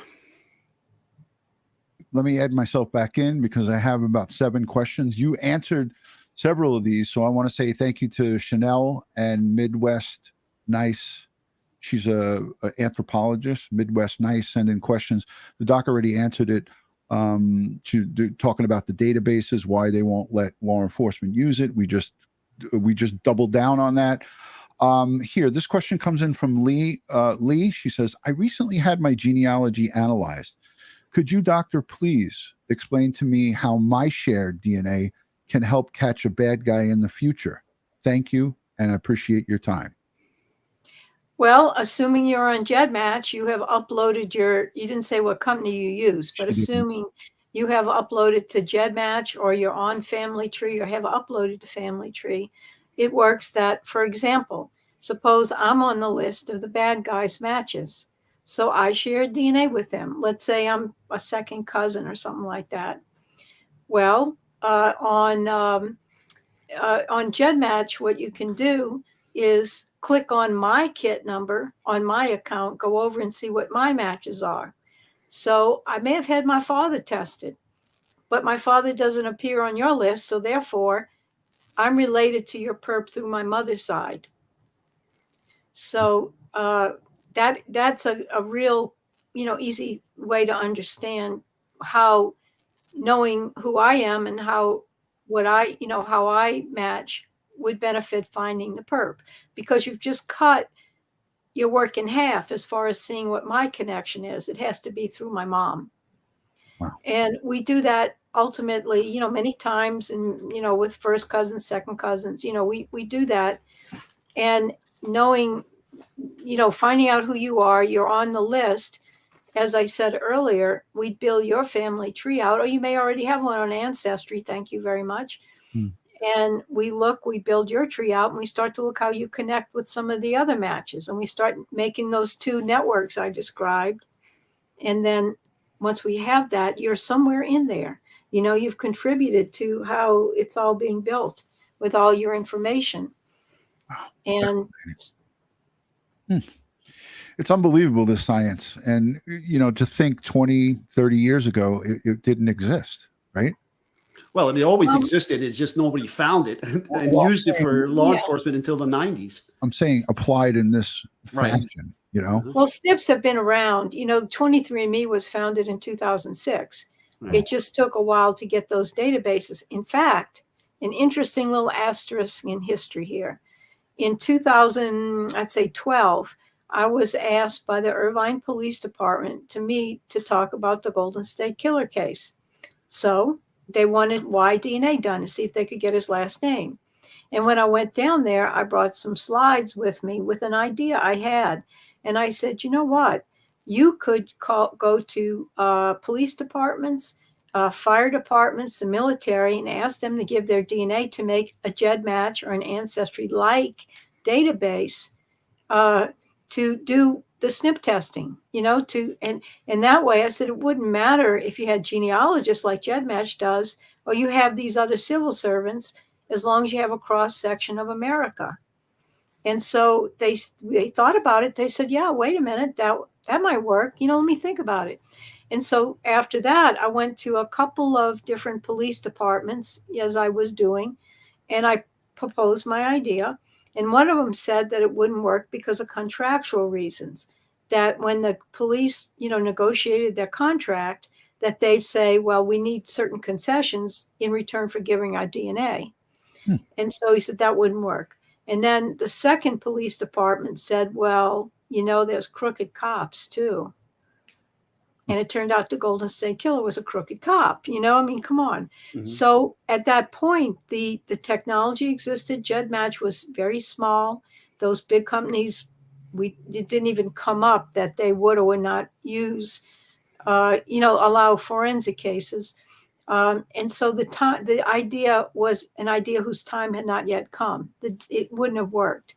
[SPEAKER 1] Let me add myself back in because I have about 7 questions. You answered several of these. So I want to say thank you to Chanel and Midwest Nice. She's a anthropologist. Midwest Nice send in questions. The doc already answered it. Talking about the databases, why they won't let law enforcement use it. We just doubled down on that. Here, this question comes in from Lee. Lee, she says, I recently had my genealogy analyzed. Could you, doctor, please explain to me how my shared DNA can help catch a bad guy in the future? Thank you, and I appreciate your time.
[SPEAKER 7] Well, assuming you're on GEDmatch, you have uploaded you didn't say what company you use, but assuming you have uploaded to GEDmatch or you're on Family Tree or have uploaded to Family Tree, it works that, for example, suppose I'm on the list of the bad guys' matches. So I share DNA with them. Let's say I'm a second cousin or something like that. Well, on GEDmatch, what you can do is click on my kit number on my account, go over and see what my matches are. So I may have had my father tested, but my father doesn't appear on your list. So therefore, I'm related to your perp through my mother's side. So that's a real, easy way to understand how knowing who I am and how I match would benefit finding the perp, because you've just cut your work in half as far as seeing what my connection is. It has to be through my mom.
[SPEAKER 1] Wow.
[SPEAKER 7] And we do that ultimately, many times, and, with first cousins, second cousins, we do that. And knowing, finding out who you are, you're on the list. As I said earlier, we build your family tree out, or you may already have one on Ancestry. Thank you very much. And we build your tree out, and we start to look how you connect with some of the other matches. And we start making those 2 networks I described. And then once we have that, you're somewhere in there. You've contributed to how it's all being built with all your information.
[SPEAKER 1] Wow,
[SPEAKER 7] and
[SPEAKER 1] it's unbelievable, this science. And, to think 20, 30 years ago, it didn't exist, right?
[SPEAKER 2] Well, it always existed. It's just nobody found it and used it for law enforcement until the 90s.
[SPEAKER 1] I'm saying applied in this
[SPEAKER 2] Right.
[SPEAKER 1] fashion, you know?
[SPEAKER 7] Well, SNPs have been around. 23andMe was founded in 2006.
[SPEAKER 2] Right.
[SPEAKER 7] It just took a while to get those databases. In fact, an interesting little asterisk in history here. In 2012, I was asked by the Irvine Police Department to meet to talk about the Golden State Killer case. So they wanted why DNA done to see if they could get his last name. And when I went down there, I brought some slides with me with an idea I had. And I said, you know what? You could go to police departments, fire departments, the military, and ask them to give their DNA to make a GEDmatch or an Ancestry-like database to do the SNP testing, and that way I said it wouldn't matter if you had genealogists like GEDmatch does, or you have these other civil servants, as long as you have a cross section of America. And so they thought about it. They said, yeah, wait a minute, that might work. Let me think about it. And so after that, I went to a couple of different police departments as I was doing, and I proposed my idea. And one of them said that it wouldn't work because of contractual reasons, that when the police, negotiated their contract, that they'd say, well, we need certain concessions in return for giving our DNA. And so he said that wouldn't work. And then the second police department said, well, there's crooked cops too. And it turned out the Golden State Killer was a crooked cop. Come on. Mm-hmm. So at that point, the technology existed. GEDmatch was very small. Those big companies, it didn't even come up that they would or would not use, allow forensic cases. And so the idea was an idea whose time had not yet come. It wouldn't have worked.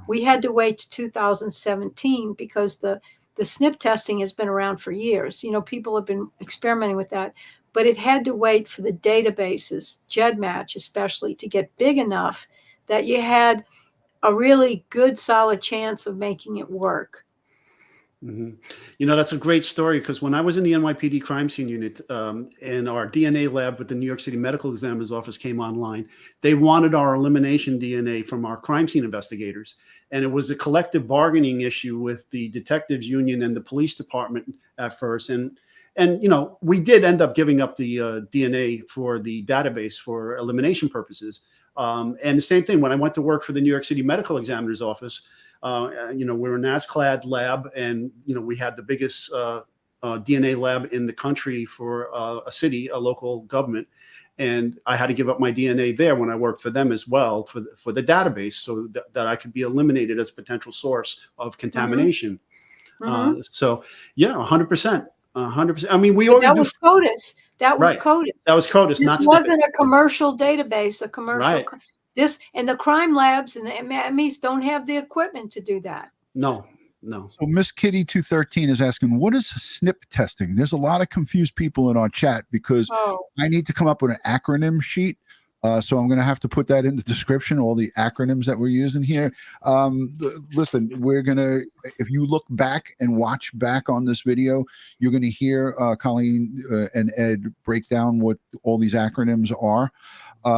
[SPEAKER 7] We had to wait to 2017 because the SNP testing has been around for years. People have been experimenting with that, but it had to wait for the databases, GEDmatch especially, to get big enough that you had a really good, solid chance of making it work.
[SPEAKER 2] Mm-hmm. That's a great story, because when I was in the NYPD crime scene unit, and our DNA lab with the New York City Medical Examiner's Office came online, they wanted our elimination DNA from our crime scene investigators. And it was a collective bargaining issue with the detectives union and the police department at first. And we did end up giving up the DNA for the database for elimination purposes. And the same thing, when I went to work for the New York City Medical Examiner's Office, we're an ASCLD lab, and, we had the biggest DNA lab in the country for a city, a local government. And I had to give up my DNA there when I worked for them as well for the database, so that I could be eliminated as a potential source of contamination. Mm-hmm. So, yeah, 100%. 100%. I mean, that
[SPEAKER 7] was COTAS. That was
[SPEAKER 2] right.
[SPEAKER 7] COTAS.
[SPEAKER 2] That was COTAS.
[SPEAKER 7] This wasn't a commercial database, a commercial.
[SPEAKER 2] Right.
[SPEAKER 7] And the crime labs and the MEs don't have the equipment to do that.
[SPEAKER 2] No.
[SPEAKER 1] So Miss Kitty 213 is asking, what is SNP testing? There's a lot of confused people in our chat because I need to come up with an acronym sheet. So I'm going to have to put that in the description, all the acronyms that we're using here. Listen, if you look back and watch back on this video, you're going to hear Colleen and Ed break down what all these acronyms are.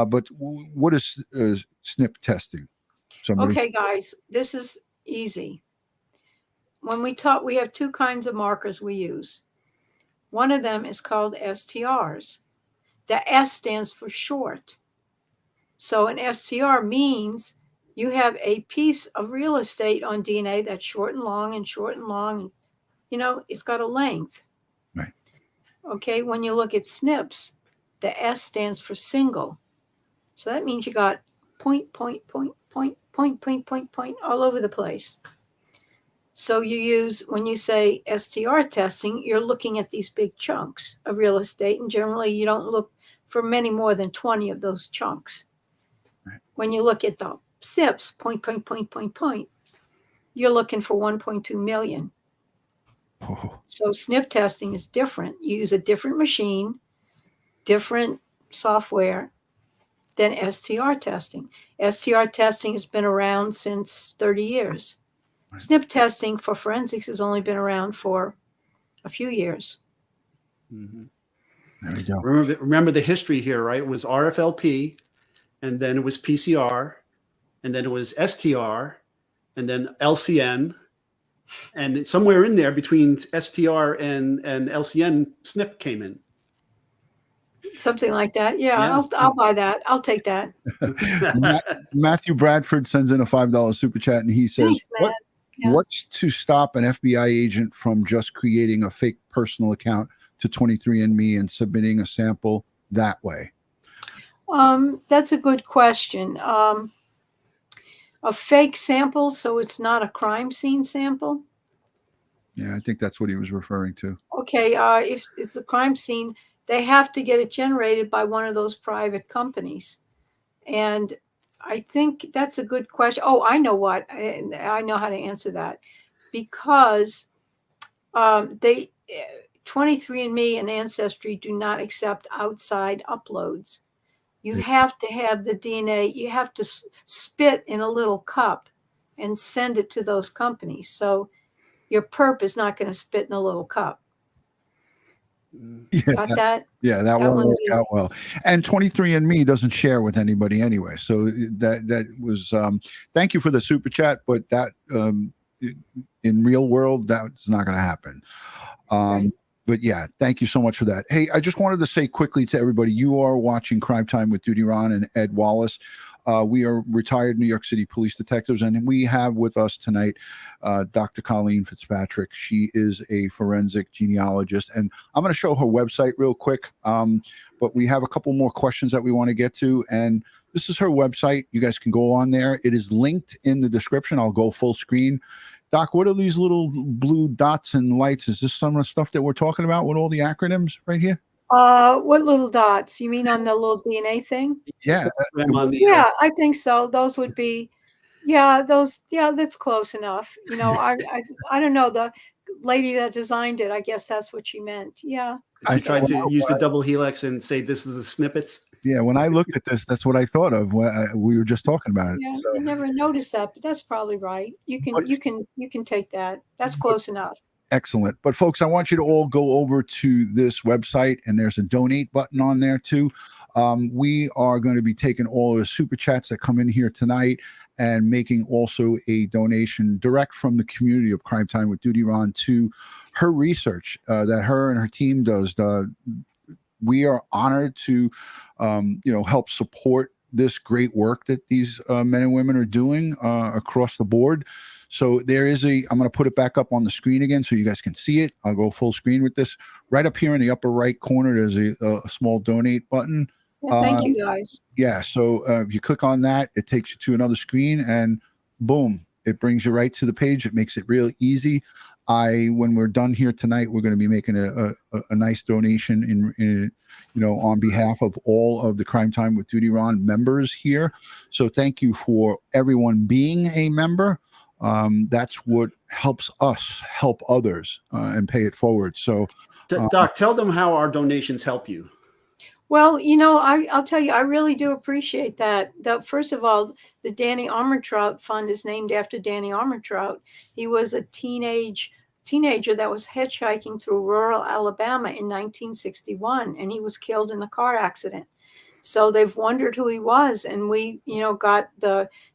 [SPEAKER 1] But what is SNP testing?
[SPEAKER 7] Okay, guys, this is easy. When we have two kinds of markers we use. One of them is called STRs. The S stands for short. So an STR means you have a piece of real estate on DNA that's short and long and short and long. And, it's got a length.
[SPEAKER 1] Right.
[SPEAKER 7] Okay, when you look at SNPs, the S stands for single. So that means you got point all over the place. So when you say STR testing, you're looking at these big chunks of real estate, and generally you don't look for many more than 20 of those chunks. Right. When you look at the SNPs, point, you're looking for 1.2 million.
[SPEAKER 1] Oh.
[SPEAKER 7] So SNP testing is different. You use a different machine, different software than STR testing. STR testing has been around since 30 years. Right. SNP testing for forensics has only been around for a few years.
[SPEAKER 2] Mm-hmm.
[SPEAKER 1] There we go.
[SPEAKER 2] Remember the history here, right? It was RFLP, and then it was PCR, and then it was STR, and then LCN, and somewhere in there between STR and LCN, SNP came in.
[SPEAKER 7] Something like that. Yeah. I'll buy that. I'll take that.
[SPEAKER 1] Matthew Bradford sends in a $5 super chat, and he says,
[SPEAKER 7] Thanks, Matt. Yeah.
[SPEAKER 1] What's to stop an FBI agent from just creating a fake personal account to 23andMe and submitting a sample that way?
[SPEAKER 7] That's a good question. A fake sample, so it's not a crime scene sample?
[SPEAKER 1] Yeah, I think that's what he was referring to.
[SPEAKER 7] Okay, if it's a crime scene, they have to get it generated by one of those private companies. And I think that's a good question. Oh, I know what. I know how to answer that. Because 23andMe and Ancestry do not accept outside uploads. You have to have the DNA, you have to spit in a little cup and send it to those companies. So your perp is not going to spit in a little cup.
[SPEAKER 1] Yeah,
[SPEAKER 7] Got that?
[SPEAKER 1] Yeah, that won't work out well. And 23andMe doesn't share with anybody anyway. So that was thank you for the super chat, but that in real world that's not going to happen.
[SPEAKER 7] Right.
[SPEAKER 1] But yeah, thank you so much for that. Hey, I just wanted to say quickly to everybody, you are watching Crime Time with DutyRon and Ed Wallace. We are retired New York City police detectives, and we have with us tonight Dr. Colleen Fitzpatrick. She is a forensic genealogist, and I'm going to show her website real quick, but we have a couple more questions that we want to get to, and this is her website. You guys can go on there. It is linked in the description. I'll go full screen. Doc, what are these little blue dots and lights? Is this some of the stuff that we're talking about with all the acronyms right here?
[SPEAKER 7] What little dots? You mean on the little DNA thing?
[SPEAKER 1] Yeah.
[SPEAKER 7] Yeah, I think so. Those would be, that's close enough. You know, I don't know. The lady that designed it, I guess that's what she meant. Yeah.
[SPEAKER 2] I tried to use the double helix and say this is the snippets.
[SPEAKER 1] Yeah, when I looked at this, that's what I thought of when we were just talking about it.
[SPEAKER 7] Yeah,
[SPEAKER 1] So.
[SPEAKER 7] I never noticed that, but that's probably right. You can take that. That's close enough.
[SPEAKER 1] Excellent. But folks, I want you to all go over to this website, and there's a donate button on there too. We are going to be taking all of the super chats that come in here tonight and making also a donation direct from the community of Crime Time with DutyRon to her research that her and her team does. We are honored to, help support this great work that these men and women are doing across the board. So there is I'm going to put it back up on the screen again so you guys can see it. I'll go full screen with this. Right up here in the upper right corner, there's a small donate button.
[SPEAKER 7] Yeah, thank you guys.
[SPEAKER 1] Yeah, so if you click on that, it takes you to another screen, and boom, it brings you right to the page. It makes it real easy. When we're done here tonight, we're going to be making a nice donation in on behalf of all of the Crime Time with DutyRon members here. So thank you for everyone being a member. That's what helps us help others and pay it forward. So,
[SPEAKER 2] Doc, tell them how our donations help you.
[SPEAKER 7] Well, I'll tell you, I really do appreciate that. First of all, the Danny Armentrout Fund is named after Danny Armentrout. He was a teenager that was hitchhiking through rural Alabama in 1961, and he was killed in a car accident. So they've wondered who he was, and we, got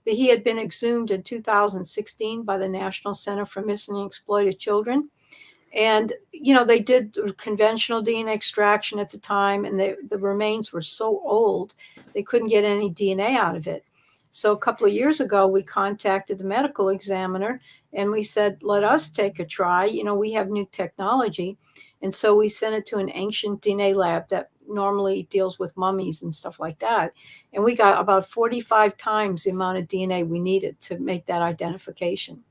[SPEAKER 7] he had been exhumed in 2016 by the National Center for Missing and Exploited Children. And, they did conventional DNA extraction at the time, and the remains were so old, they couldn't get any DNA out of it. So a couple of years ago, we contacted the medical examiner, and we said, let us take a try. We have new technology. And so we sent it to an ancient DNA lab that normally deals with mummies and stuff like that. And we got about 45 times the amount of DNA we needed to make that identification.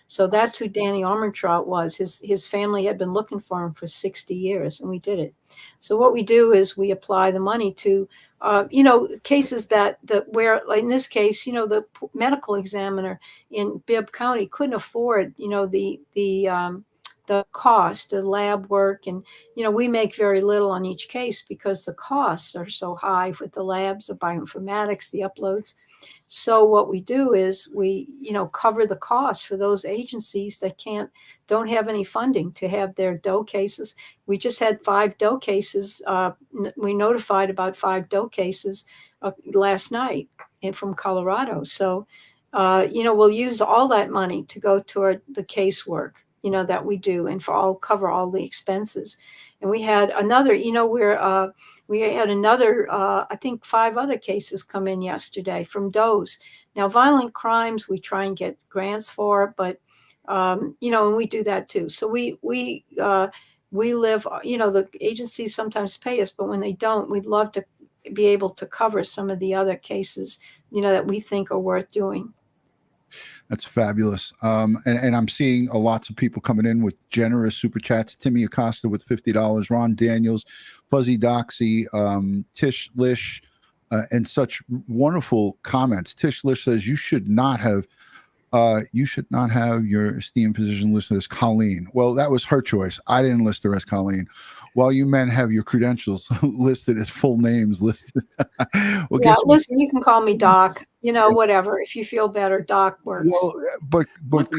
[SPEAKER 7] So that's who Danny Armentrout was. His family had been looking for him for 60 years, and we did it. So what we do is we apply the money to, cases where, like in this case, the medical examiner in Bibb County couldn't afford, the cost of lab work. And, we make very little on each case because the costs are so high with the labs, the bioinformatics, the uploads. So what we do is we, cover the cost for those agencies that don't have any funding to have their DOE cases. We just had 5 DOE cases. We notified about 5 DOE cases last night from Colorado. So, we'll use all that money to go toward the casework, that we do, and cover all the expenses. And we had another, we had another, I think 5 other cases come in yesterday from DOEs. Now, violent crimes, we try and get grants for, but, and we do that too. So we live, the agencies sometimes pay us, but when they don't, we'd love to be able to cover some of the other cases, that we think are worth doing.
[SPEAKER 1] That's fabulous. And I'm seeing lots of people coming in with generous super chats. Timmy Acosta with $50, Ron Daniels, Fuzzy Doxy, Tish Lish, and such wonderful comments. Tish Lish says you should not have your esteemed position listed as Colleen. Well, that was her choice. I didn't list her as Colleen. While you men have your credentials listed as full names listed. Well,
[SPEAKER 7] yeah, listen, you can call me Doc. Whatever. If you feel better, Doc works.
[SPEAKER 1] Well, but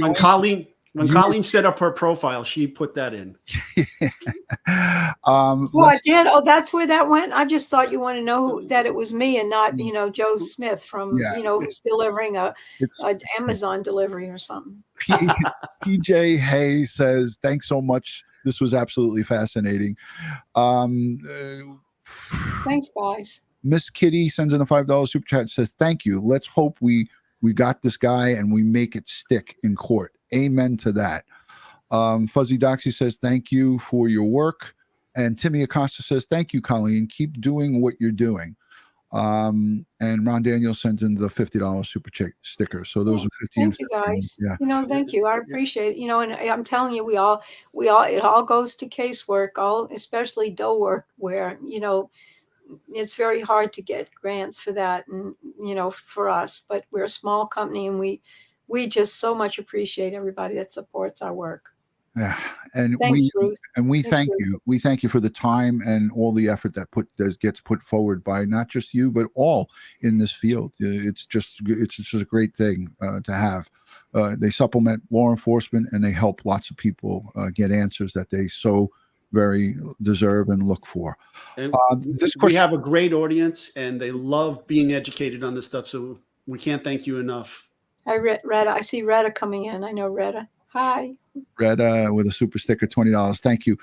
[SPEAKER 2] when Colleen set up her profile, she put that in.
[SPEAKER 7] I did. Oh, that's where that went. I just thought you want to know that it was me and not, Joe Smith from, who's delivering an Amazon delivery or something.
[SPEAKER 1] PJ Hay says, thanks so much. This was absolutely fascinating.
[SPEAKER 7] Thanks, guys.
[SPEAKER 1] Miss Kitty sends in a $5 super chat, says, thank you. Let's hope we got this guy and we make it stick in court. Amen to that. Fuzzy Doxy says, thank you for your work. And Timmy Acosta says, thank you, Colleen. Keep doing what you're doing. And Ron Daniel sends in the $50 super check sticker. So those are 15.
[SPEAKER 7] Thank you, guys. Yeah. Thank you. I appreciate it. And I'm telling you, it all goes to casework, especially DOE work, where, it's very hard to get grants for that, and for us. But we're a small company, and we just so much appreciate everybody that supports our work.
[SPEAKER 1] Yeah, and
[SPEAKER 7] thanks, Ruth.
[SPEAKER 1] And we thank you. We thank you for the time and all the effort that gets put forward by not just you, but all in this field. It's just a great thing to have. They supplement law enforcement, and they help lots of people get answers that they so very deserve and look for.
[SPEAKER 2] And we have a great audience, and they love being educated on this stuff. So we can't thank you enough.
[SPEAKER 7] Retta, I see Retta coming in. I know Retta. Hi.
[SPEAKER 1] Retta with a super sticker, $20. Thank you.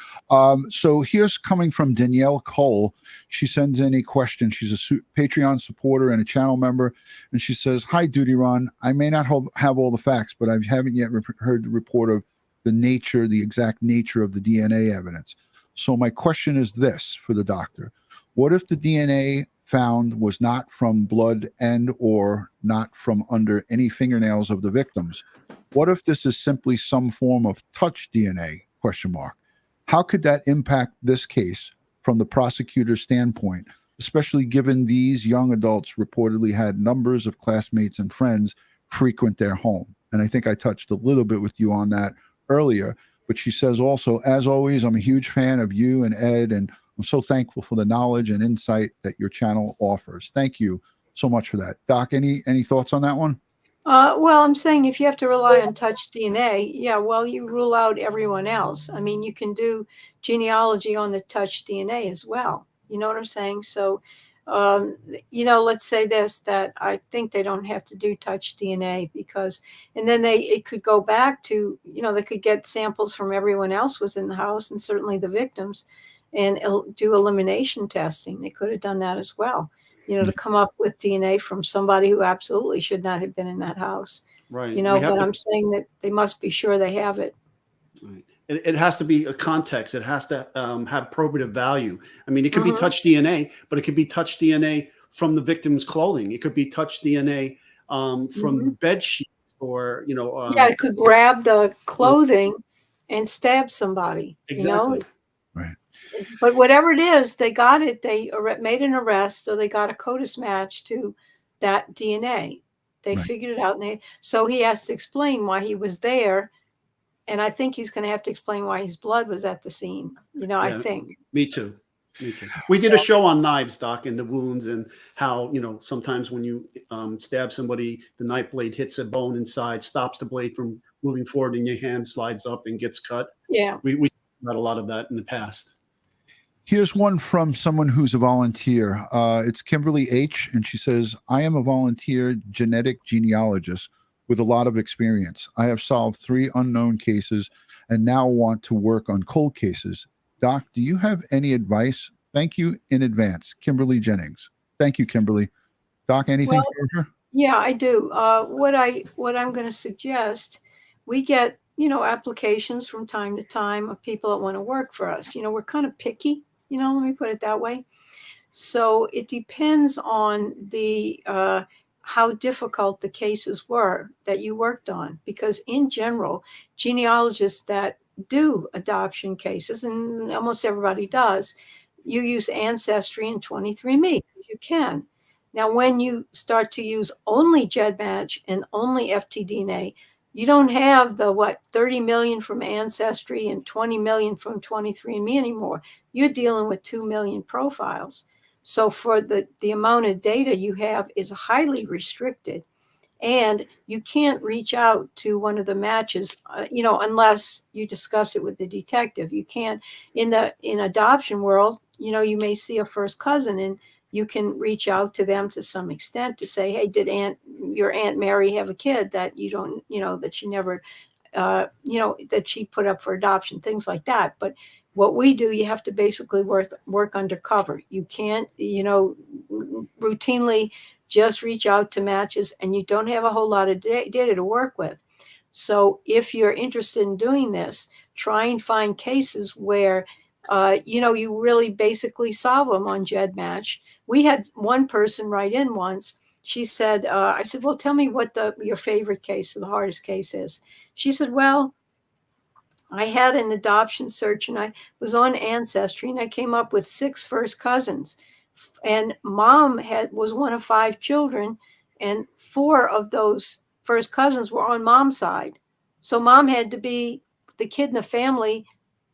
[SPEAKER 1] So here's coming from Danielle Cole. She sends in a question. She's a Patreon supporter and a channel member. And she says, hi, DutyRon. I may not have all the facts, but I haven't yet heard the report of the exact nature of the DNA evidence. So my question is this for the doctor. What if the DNA found was not from blood and or not from under any fingernails of the victims? What if this is simply some form of touch DNA? ? How could that impact this case from the prosecutor's standpoint, especially given these young adults reportedly had numbers of classmates and friends frequent their home? And I think I touched a little bit with you on that earlier, but she says also, as always, I'm a huge fan of you and Ed, and I'm so thankful for the knowledge and insight that your channel offers. Thank you so much for that. Doc, any thoughts on that one?
[SPEAKER 7] Well, I'm saying if you have to rely on touch DNA, you rule out everyone else. I mean, you can do genealogy on the touch DNA as well. You know what I'm saying? So, let's say that I think they don't have to do touch DNA and then it could go back to, they could get samples from everyone else was in the house and certainly the victims and do elimination testing. They could have done that as well. To come up with DNA from somebody who absolutely should not have been in that house.
[SPEAKER 2] Right.
[SPEAKER 7] But I'm saying that they must be sure they have it.
[SPEAKER 2] Right. It has to be a context. It has to have probative value. I mean, it could be touch DNA, but it could be touch DNA from the victim's clothing. It could be touch DNA from bed sheets or,
[SPEAKER 7] it could grab the clothing and stab somebody.
[SPEAKER 2] Exactly.
[SPEAKER 1] Right.
[SPEAKER 7] But whatever it is, they got it. They made an arrest, so they got a COTAS match to that DNA. They figured it out, so he has to explain why he was there, and I think he's going to have to explain why his blood was at the scene. I think.
[SPEAKER 2] Me too. Me too. We did a show on knives, Doc, and the wounds, and how, you know, sometimes when you stab somebody, the knife blade hits a bone inside, stops the blade from moving forward, and your hand slides up and gets cut.
[SPEAKER 7] Yeah.
[SPEAKER 2] We talked about a lot of that in the past.
[SPEAKER 1] Here's one from someone who's a volunteer. It's Kimberly H., and she says, I am a volunteer genetic genealogist with a lot of experience. I have solved 3 unknown cases and now want to work on cold cases. Doc, do you have any advice? Thank you in advance. Kimberly Jennings. Thank you, Kimberly. Doc, anything for her?
[SPEAKER 7] Yeah, I do. What I'm going to suggest, we get, you know, applications from time to time of people that want to work for us. You know, we're kind of picky, you know, let me put it that way. So it depends on the how difficult the cases were that you worked on, because in general, genealogists that do adoption cases, and almost everybody does, you use Ancestry and 23andMe. You can. Now, when you start to use only GEDmatch and only FTDNA, you don't have the 30 million from Ancestry and 20 million from 23andMe anymore. You're dealing with 2 million profiles. So for the amount of data you have is highly restricted, and you can't reach out to one of the matches, you know, unless you discuss it with the detective. You can't in adoption world, you know, you may see a first cousin and you can reach out to them to some extent to say, hey, did your Aunt Mary have a kid that you don't, you know, that she never, you know, that she put up for adoption, things like that. But what we do, you have to basically work undercover. You can't, you know, routinely just reach out to matches, and you don't have a whole lot of data to work with. So if you're interested in doing this, try and find cases where, you know, you really basically solve them on GEDmatch. We had one person write in once. She said, I said, well, tell me what your favorite case or the hardest case is. She said, well, I had an adoption search and I was on Ancestry and I came up with 6 first cousins. And mom was one of 5 children, and 4 of those first cousins were on mom's side. So mom had to be the kid in the family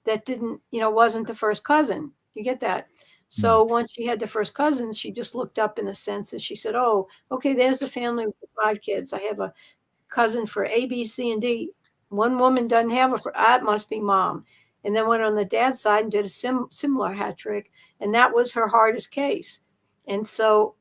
[SPEAKER 7] that didn't, you know, wasn't the first cousin. You get that? So once she had the first cousins, she just looked up in the census. She said, oh, okay, there's the family with 5 kids. I have a cousin for A, B, C, and D. One woman doesn't have that must be mom. And then went on the dad's side and did a similar hat trick. And that was her hardest case. And so,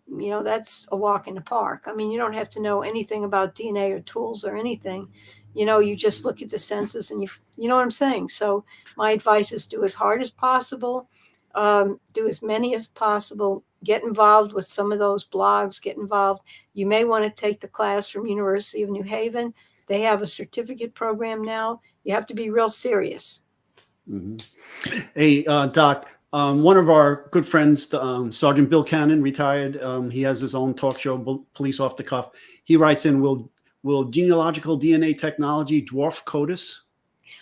[SPEAKER 7] you know, that's a walk in the park. I mean, you don't have to know anything about DNA or tools or anything. You know, you just look at the census and you know what I'm saying? So my advice is do as hard as possible, do as many as possible, get involved with some of those blogs, get involved. You may want to take the class from University of New Haven. They have a certificate program now. You have to be real serious.
[SPEAKER 2] Mm-hmm. Hey, Doc, one of our good friends, Sergeant Bill Cannon, retired. He has his own talk show, Police Off the Cuff. He writes in, will genealogical DNA technology dwarf COTAS?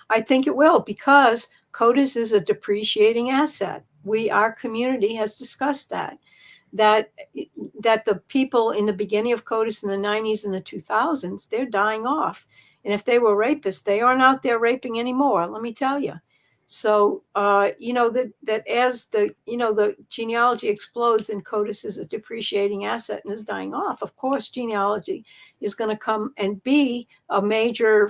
[SPEAKER 7] I think it will, because COTAS is a depreciating asset. Our community has discussed that the people in the beginning of COTAS in the 90s and the 2000s, they're dying off. And if they were rapists, they aren't out there raping anymore, let me tell you. So, you know, that as the genealogy explodes and COTAS is a depreciating asset and is dying off, of course, genealogy is going to come and be a major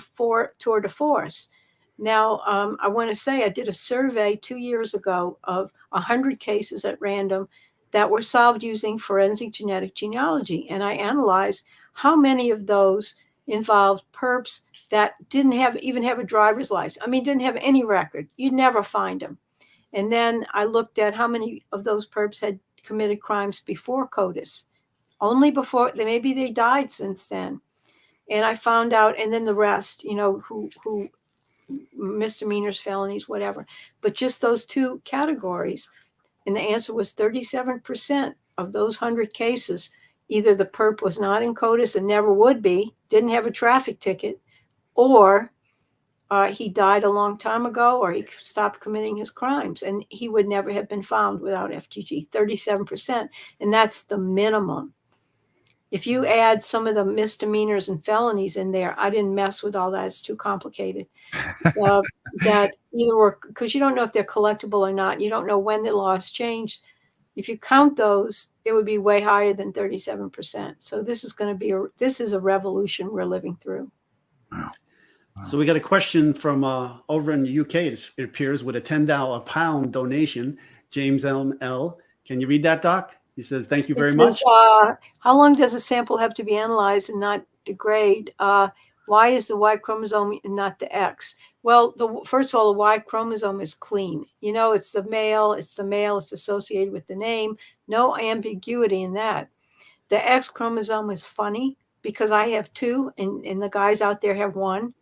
[SPEAKER 7] tour de force. Now, I want to say I did a survey 2 years ago of 100 cases at random that were solved using forensic genetic genealogy. And I analyzed how many of those involved perps that didn't even have a driver's license. I mean, didn't have any record. You'd never find them. And then I looked at how many of those perps had committed crimes before COTAS. Only before, maybe they died since then. And I found out, and then the rest, you know, who misdemeanors, felonies, whatever. But just those 2 categories. And the answer was 37% of those 100 cases, either the perp was not in COTAS and never would be, didn't have a traffic ticket, or he died a long time ago, or he stopped committing his crimes, and he would never have been found without FGG, 37%. And that's the minimum. If you add some of the misdemeanors and felonies in there, I didn't mess with all that. It's too complicated. That either were, because you don't know if they're collectible or not. You don't know when the laws changed. If you count those, it would be way higher than 37%. So this is going to be this is a revolution we're living through.
[SPEAKER 1] Wow.
[SPEAKER 2] So we got a question from over in the UK, it appears, with a $10 pound donation. James L. Can you read that, Doc? He says, thank you very much.
[SPEAKER 7] How long does a sample have to be analyzed and not degrade? Why is the Y chromosome and not the X? Well, first of all, the Y chromosome is clean. You know, it's the male, it's associated with the name. No ambiguity in that. The X chromosome is funny because I have 2 and the guys out there have 1.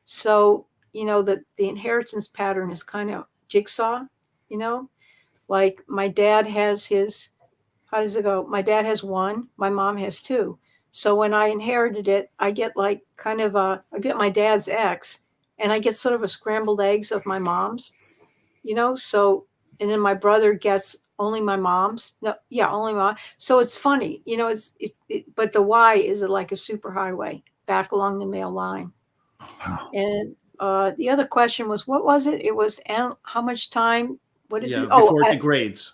[SPEAKER 7] So, you know, the inheritance pattern is kind of jigsaw, you know, like my dad has his, how does it go? My dad has 1, my mom has 2. So when I inherited it, I get like kind of I get my dad's X and I get sort of a scrambled eggs of my mom's, you know, so, and then my brother gets only my mom's. No, yeah, only mom. So it's funny, you know, but the Y is like a superhighway back along the male line.
[SPEAKER 1] Wow.
[SPEAKER 7] And the other question was, what was it? It was how much time? What is it?
[SPEAKER 2] Before it degrades.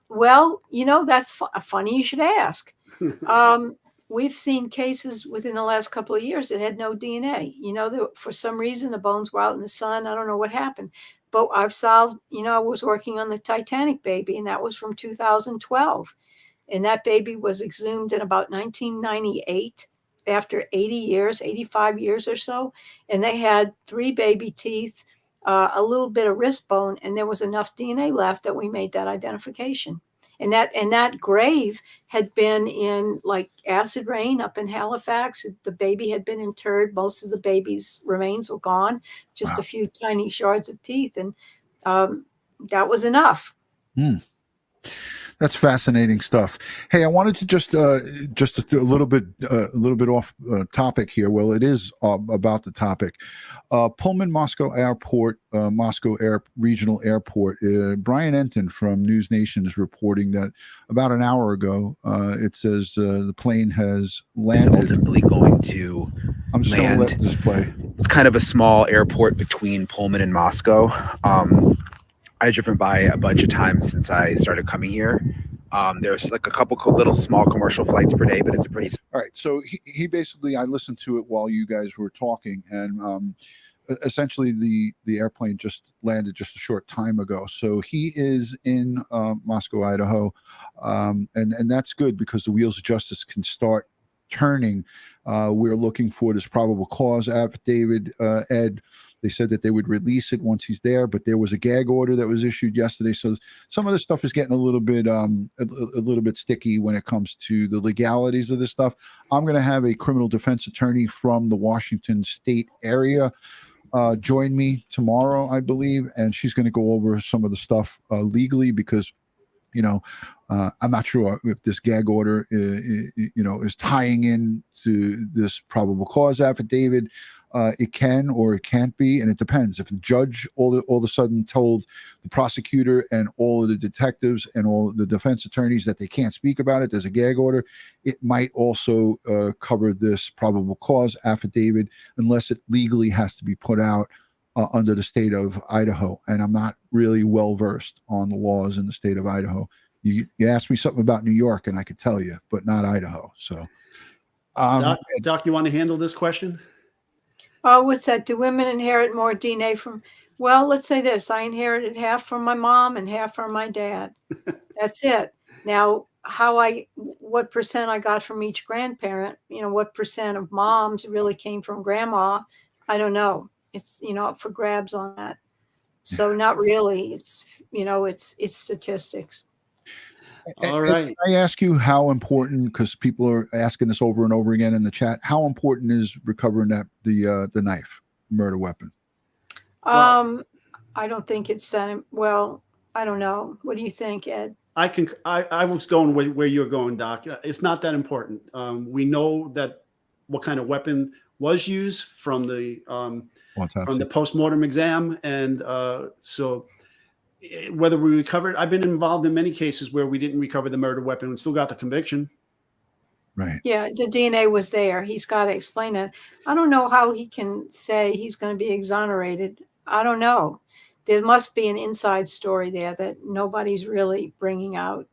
[SPEAKER 7] Well, you know, that's funny. You should ask. We've seen cases within the last couple of years that had no DNA. You know, for some reason, the bones were out in the sun. I don't know what happened. But I've solved, you know, I was working on the Titanic baby, and that was from 2012. And that baby was exhumed in about 1998 after 80 years, 85 years or so. And they had 3 baby teeth, a little bit of wrist bone, and there was enough DNA left that we made that identification. And that grave had been in like acid rain up in Halifax. The baby had been interred. Most of the baby's remains were gone, just a few tiny shards of teeth. And that was enough.
[SPEAKER 1] That's fascinating stuff. Hey, I wanted to just a little bit off topic here. Well, it is about the topic. Pullman Moscow Airport, Regional Airport. Brian Enton from News Nation is reporting that about an hour ago, it says the plane has landed.
[SPEAKER 10] It's ultimately going to
[SPEAKER 1] I'm just going to let this play.
[SPEAKER 10] It's kind of a small airport between Pullman and Moscow. I've driven by a bunch of times since I started coming here. There's like a couple little small commercial flights per day, but it's a pretty...
[SPEAKER 1] All right. So he basically, I listened to it while you guys were talking, and essentially the airplane just landed just a short time ago. So he is in Moscow, Idaho. And that's good because the wheels of justice can start turning. We're looking for this probable cause affidavit, Ed. They said that they would release it once he's there, but there was a gag order that was issued yesterday. So some of this stuff is getting a little bit sticky when it comes to the legalities of this stuff. I'm going to have a criminal defense attorney from the Washington State area join me tomorrow, I believe, and she's going to go over some of the stuff legally because, you know, I'm not sure if this gag order, is tying in to this probable cause affidavit. It can or it can't be, and it depends. If the judge all of a sudden told the prosecutor and all of the detectives and all the defense attorneys that they can't speak about it, there's a gag order, it might also cover this probable cause affidavit unless it legally has to be put out under the state of Idaho. And I'm not really well versed on the laws in the state of Idaho. You asked me something about New York, and I could tell you, but not Idaho. So,
[SPEAKER 2] Doc, you want to handle this question?
[SPEAKER 7] What's that? Do women inherit more DNA from? Well, let's say this. I inherited half from my mom and half from my dad. That's it. Now, what percent I got from each grandparent, you know, what percent of moms really came from grandma, I don't know. It's, you know, up for grabs on that. So not really. It's, you know, it's statistics.
[SPEAKER 2] All right.
[SPEAKER 1] Can I ask you how important, because people are asking this over and over again in the chat, how important is recovering the knife, murder weapon?
[SPEAKER 7] I don't think it's that. Well, I don't know. What do you think, Ed?
[SPEAKER 2] I was going where you're going, Doc. It's not that important. We know that what kind of weapon was used from the postmortem exam, and so whether we recovered, I've been involved in many cases where we didn't recover the murder weapon and still got the conviction.
[SPEAKER 1] Right.
[SPEAKER 7] Yeah, the DNA was there. He's got to explain it. I don't know how he can say he's going to be exonerated. I don't know. There must be an inside story there that nobody's really bringing out.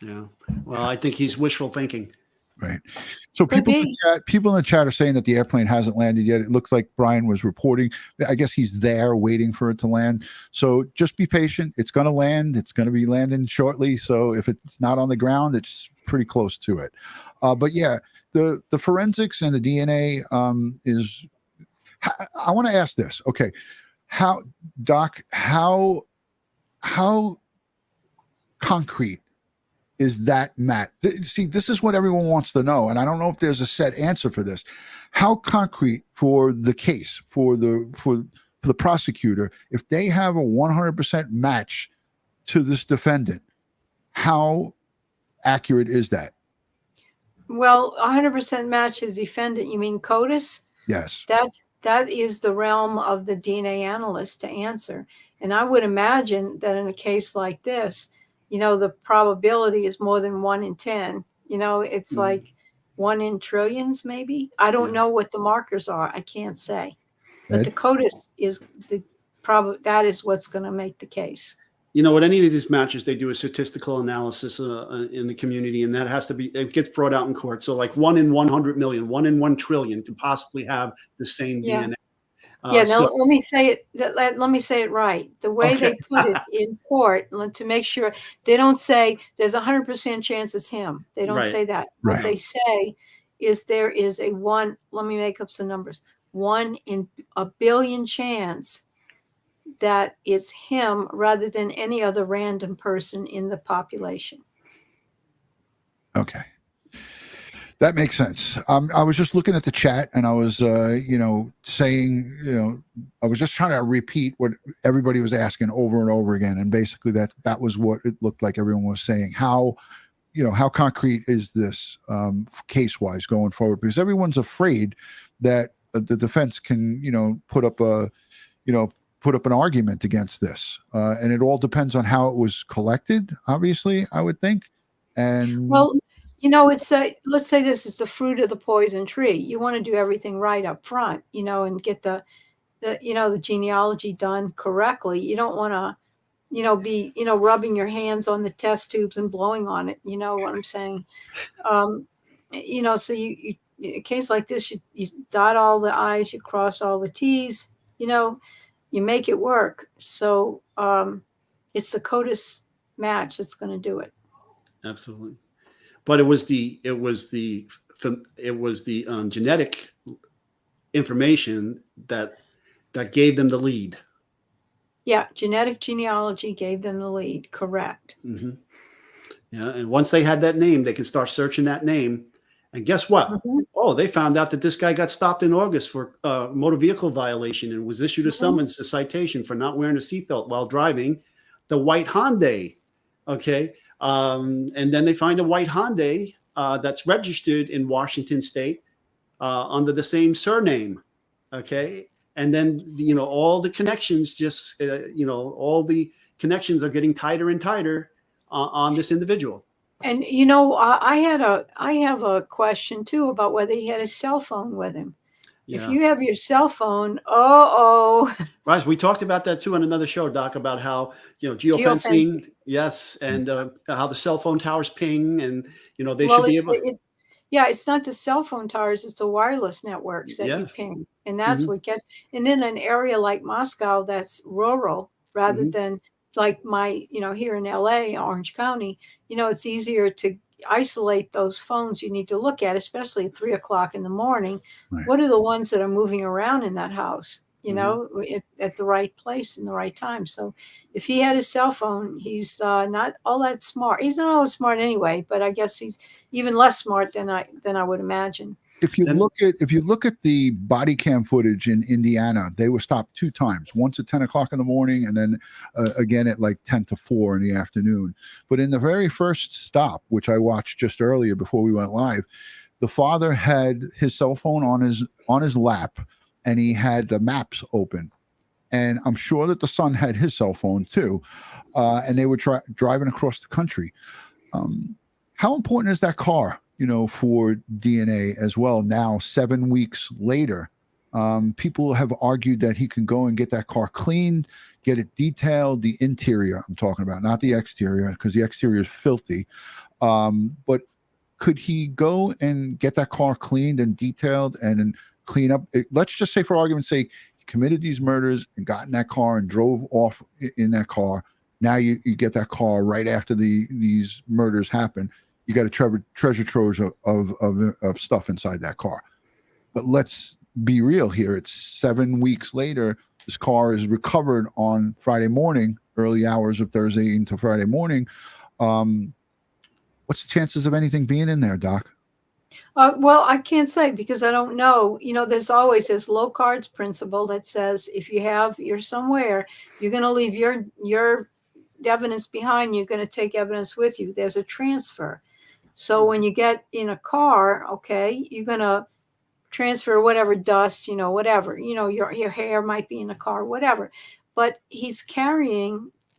[SPEAKER 2] Yeah. Well, I think he's wishful thinking.
[SPEAKER 1] Right. So people in the chat are saying that the airplane hasn't landed yet. It looks like Bryan was reporting. I guess he's there waiting for it to land. So just be patient. It's going to land. It's going to be landing shortly. So if it's not on the ground, it's pretty close to it. But yeah, the forensics and the DNA is. I want to ask this. Okay, Doc, how concrete is that match? See, this is what everyone wants to know, and I don't know if there's a set answer for this. How concrete for the case, for the prosecutor, if they have a 100% match to this defendant, how accurate is that?
[SPEAKER 7] Well, 100% match to the defendant. You mean COTAS?
[SPEAKER 1] Yes.
[SPEAKER 7] That is the realm of the DNA analyst to answer. And I would imagine that in a case like this, the probability is more than 1 in 10. It's like 1 in trillions, maybe. I don't know what the markers are. I can't say. But the COTAS is that is what's going to make the case.
[SPEAKER 2] With any of these matches, they do a statistical analysis in the community, and that has to be, it gets brought out in court. So like 1 in 100 million, 1 in 1 trillion could possibly have the same DNA.
[SPEAKER 7] Let me say it. Let me say it right. The way they put it in court, to make sure they don't say there's 100% chance it's him. They don't say that.
[SPEAKER 1] Right.
[SPEAKER 7] What they say is there is a 1. Let me make up some numbers. 1 in a billion chance that it's him rather than any other random person in the population.
[SPEAKER 1] Okay. That makes sense. I was just looking at the chat and I was, saying, I was just trying to repeat what everybody was asking over and over again. And basically that was what it looked like everyone was saying. How concrete is this case-wise going forward? Because everyone's afraid that the defense can, put up an argument against this. And it all depends on how it was collected, obviously, I would think. And
[SPEAKER 7] well, it's let's say this is the fruit of the poison tree. You want to do everything right up front, and get the genealogy done correctly. You don't want to, be, rubbing your hands on the test tubes and blowing on it. You know what I'm saying? So you in a case like this, you dot all the I's, you cross all the T's, you make it work. So it's the COTAS match that's going to do it.
[SPEAKER 2] Absolutely. But it was the genetic information that gave them the lead.
[SPEAKER 7] Yeah, genetic genealogy gave them the lead. Correct.
[SPEAKER 2] Mm-hmm. Yeah, and once they had that name, they can start searching that name. And guess what? Mm-hmm. Oh, they found out that this guy got stopped in August for motor vehicle violation and was issued a summons, a citation for not wearing a seatbelt while driving the white Hyundai. Okay. And then they find a white Hyundai that's registered in Washington State under the same surname. Okay. And then, all the connections just, all the connections are getting tighter and tighter on this individual.
[SPEAKER 7] And, I have a question too about whether he had his cell phone with him. Yeah. If you have your cell phone,
[SPEAKER 2] Right. We talked about that too on another show, Doc, about how, geofencing. Yes. And how the cell phone towers ping and, they should be able.
[SPEAKER 7] It's not the cell phone towers, it's the wireless networks that you ping. And that's what and in an area like Moscow, that's rural rather than like here in LA, Orange County, it's easier to isolate those phones you need to look at, especially at 3 o'clock in the morning. Right. What are the ones that are moving around in that house, at the right place in the right time? So if he had his cell phone, he's not all that smart. He's not all that smart anyway, but I guess he's even less smart than I would imagine.
[SPEAKER 1] If you look at the body cam footage in Indiana, they were stopped 2 times, once at 10 o'clock in the morning and then again at like 10 to 4 in the afternoon. But in the very first stop, which I watched just earlier before we went live, the father had his cell phone on his lap and he had the maps open. And I'm sure that the son had his cell phone too. And they were driving across the country. How important is that car for DNA as well. Now, 7 weeks later, people have argued that he can go and get that car cleaned, get it detailed, the interior I'm talking about, not the exterior, because the exterior is filthy. But could he go and get that car cleaned and detailed and clean up? Let's just say, for argument's sake, he committed these murders and got in that car and drove off in that car. Now you get that car right after these murders happen. You got a treasure trove of stuff inside that car. But let's be real here. It's 7 weeks later. This car is recovered on Friday morning, early hours of Thursday into Friday morning. What's the chances of anything being in there, Doc?
[SPEAKER 7] Well, I can't say because I don't know. There's always this low cards principle that says if you're somewhere, you're going to leave your evidence behind. You're going to take evidence with you. There's a transfer. So when you get in a car, okay, you're going to transfer whatever dust, whatever, your hair might be in the car, whatever. But he's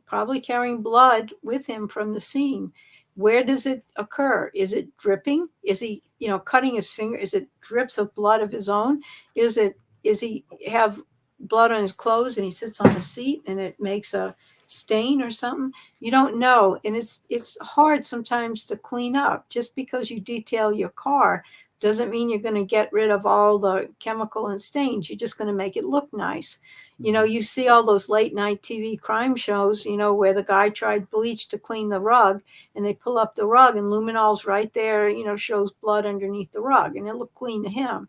[SPEAKER 7] probably carrying blood with him from the scene. Where does it occur? Is it dripping? Is he, cutting his finger? Is it drips of blood of his own? Is he have blood on his clothes and he sits on the seat and it makes a stain or something? You don't know. And it's hard sometimes to clean up. Just because you detail your car doesn't mean you're going to get rid of all the chemical and stains. You're just going to make it look nice. You see all those late night TV crime shows, where the guy tried bleach to clean the rug and they pull up the rug and luminol's right there, shows blood underneath the rug and it looked clean to him,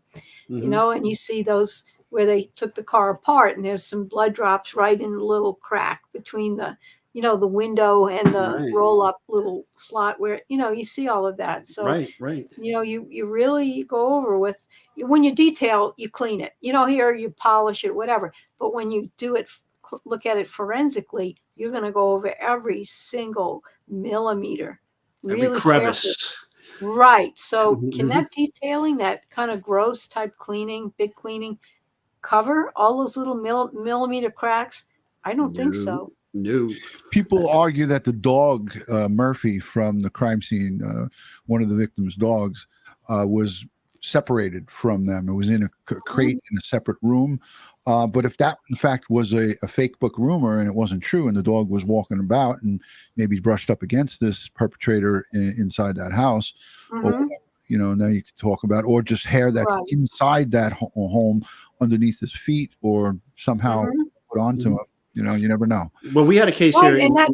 [SPEAKER 7] and you see those where they took the car apart and there's some blood drops right in the little crack between the window and the roll up little slot where, you see all of that. So,
[SPEAKER 2] right.
[SPEAKER 7] You really go over with, when you detail, you clean it, here you polish it, whatever. But when you do it, look at it forensically, you're going to go over every single millimeter, really
[SPEAKER 2] every crevice.
[SPEAKER 7] Careful. Right. So can that detailing, that kind of gross type cleaning, big cleaning, cover all those little millimeter cracks? I don't think so.
[SPEAKER 2] No.
[SPEAKER 1] People argue that the dog, Murphy, from the crime scene, one of the victim's dogs, was separated from them. It was in a crate in a separate room. But if that, in fact, was a fake book rumor and it wasn't true and the dog was walking about and maybe brushed up against this perpetrator inside that house, or, now you could talk about, or just hair that's inside that home underneath his feet or somehow put onto him. You never know.
[SPEAKER 2] Well, we had a case here.
[SPEAKER 7] And that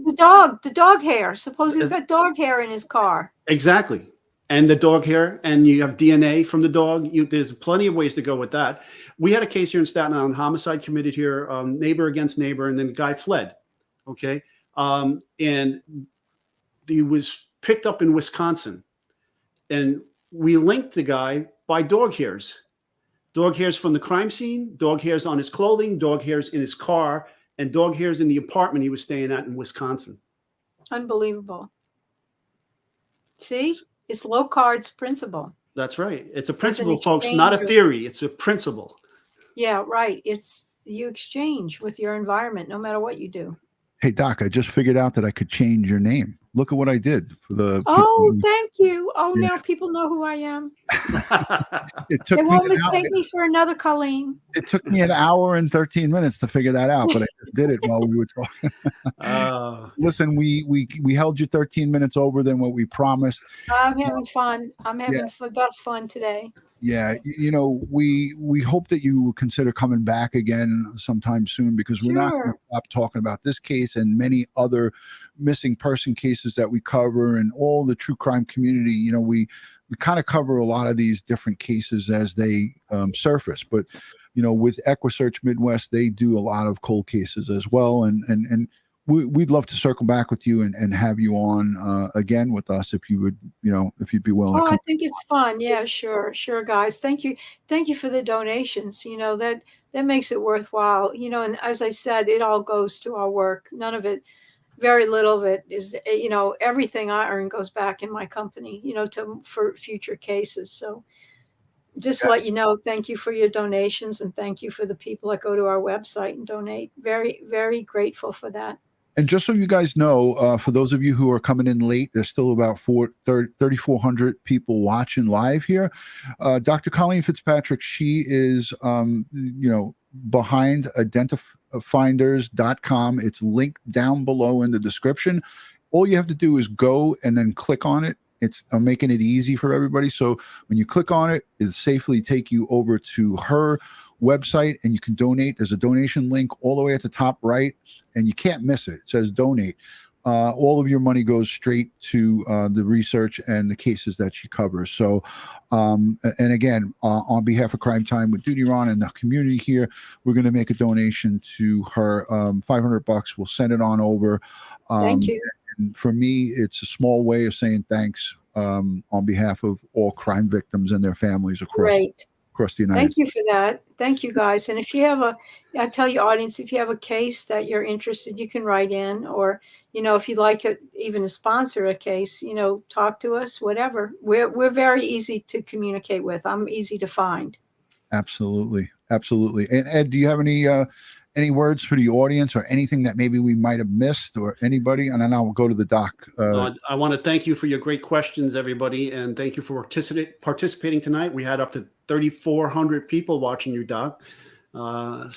[SPEAKER 7] the dog hair. Suppose he's got dog hair in his car.
[SPEAKER 2] Exactly. And the dog hair, and you have DNA from the dog. There's plenty of ways to go with that. We had a case here in Staten Island, homicide committed here, neighbor against neighbor, and then the guy fled. Okay. And he was picked up in Wisconsin. And we linked the guy by dog hairs. Dog hairs from the crime scene, dog hairs on his clothing, dog hairs in his car, and dog hairs in the apartment he was staying at in Wisconsin.
[SPEAKER 7] Unbelievable. See, it's low cards principle.
[SPEAKER 2] That's right. It's a principle, folks, not a theory. It's a principle.
[SPEAKER 7] Yeah, right. It's you exchange with your environment no matter what you do.
[SPEAKER 1] Hey, Doc, I just figured out that I could change your name. Look at what I did for the.
[SPEAKER 7] Oh, thank you. Oh, yeah. Now people know who I am. They won't mistake me for another Colleen.
[SPEAKER 1] It took me an hour and 13 minutes to figure that out, but I did it while we were talking. Listen, we held you 13 minutes over than what we promised.
[SPEAKER 7] I'm having fun. I'm having the best fun today.
[SPEAKER 1] Yeah, we hope that you will consider coming back again sometime soon, because we're not going to stop talking about this case and many other missing person cases that we cover, and all the true crime community. We kind of cover a lot of these different cases as they surface, but with EquiSearch Midwest, they do a lot of cold cases as well, and we'd love to circle back with you and have you on again with us if you would, if you'd be willing to come.
[SPEAKER 7] I think it's fun. Yeah, sure, guys. Thank you for the donations. That makes it worthwhile. And as I said, it all goes to our work. None of it, very little of it is, everything I earn goes back in my company, for future cases. So just to let you know, thank you for your donations, and thank you for the people that go to our website and donate. Very, very grateful for that.
[SPEAKER 1] And just so you guys know, for those of you who are coming in late, there's still about 3,400 people watching live here. Dr. Colleen Fitzpatrick, she is, behind Indentifinders.com. It's linked down below in the description. All you have to do is go and then click on it. I'm making it easy for everybody. So when you click on it, it'll safely take you over to her website and you can donate. There's a donation link all the way at the top right, and you can't miss it. It says donate. All of your money goes straight to the research and the cases that she covers. So, and again, on behalf of Crime Time with DutyRon and the community here, we're going to make a donation to her. $500. We'll send it on over.
[SPEAKER 7] Thank you.
[SPEAKER 1] And for me, it's a small way of saying thanks on behalf of all crime victims and their families across the United
[SPEAKER 7] Thank
[SPEAKER 1] States.
[SPEAKER 7] you for that. Thank you, guys. And if you have I tell your audience, if you have a case that you're interested, you can write in, or, if you'd like even to sponsor a case, talk to us, whatever. We're very easy to communicate with. I'm easy to find.
[SPEAKER 1] Absolutely. Absolutely. And Ed, do you have any words for the audience or anything that maybe we might have missed, or anybody? And then I'll go to the doc.
[SPEAKER 2] I want to thank you for your great questions, everybody. And thank you for participating tonight. We had up to 3,400 people watching you, Doc. And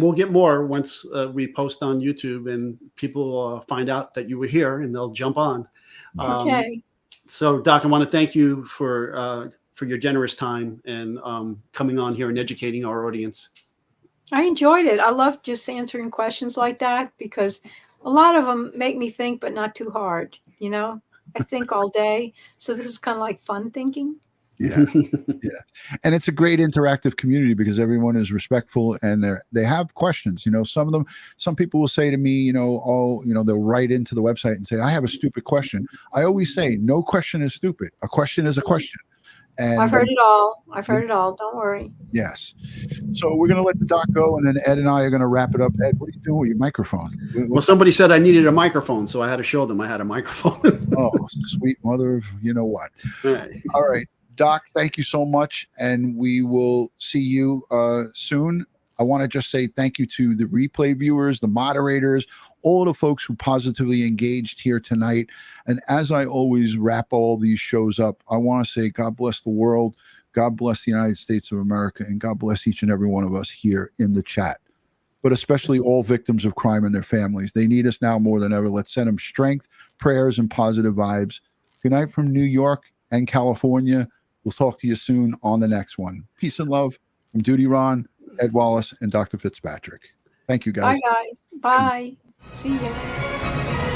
[SPEAKER 2] we'll get more once we post on YouTube and people find out that you were here, and they'll jump on.
[SPEAKER 7] Okay.
[SPEAKER 2] So, Doc, I want to thank you for your generous time and coming on here and educating our audience.
[SPEAKER 7] I enjoyed it. I love just answering questions like that because a lot of them make me think, but not too hard. I think all day. So this is kind of like fun thinking.
[SPEAKER 1] Yeah. Yeah. And it's a great interactive community because everyone is respectful and they have questions. Some people will say to me, they'll write into the website and say, I have a stupid question. I always say, no question is stupid. A question is a question. And
[SPEAKER 7] I've heard it all. Don't worry.
[SPEAKER 1] Yes. So we're going to let the doc go, and then Ed and I are going to wrap it up. Ed, what are you doing with your microphone?
[SPEAKER 2] Well, somebody said I needed a microphone, so I had to show them I had a microphone.
[SPEAKER 1] Oh, sweet mother of what. All right. Doc, thank you so much, and we will see you soon. I want to just say thank you to the replay viewers, the moderators, all the folks who positively engaged here tonight. And as I always wrap all these shows up, I want to say God bless the world, God bless the United States of America, and God bless each and every one of us here in the chat, but especially all victims of crime and their families. They need us now more than ever. Let's send them strength, prayers, and positive vibes. Good night from New York and California. We'll talk to you soon on the next one. Peace and love from DutyRon, Ed Wallace, and Dr. Fitzpatrick. Thank you, guys.
[SPEAKER 7] Bye, guys. Bye. See you.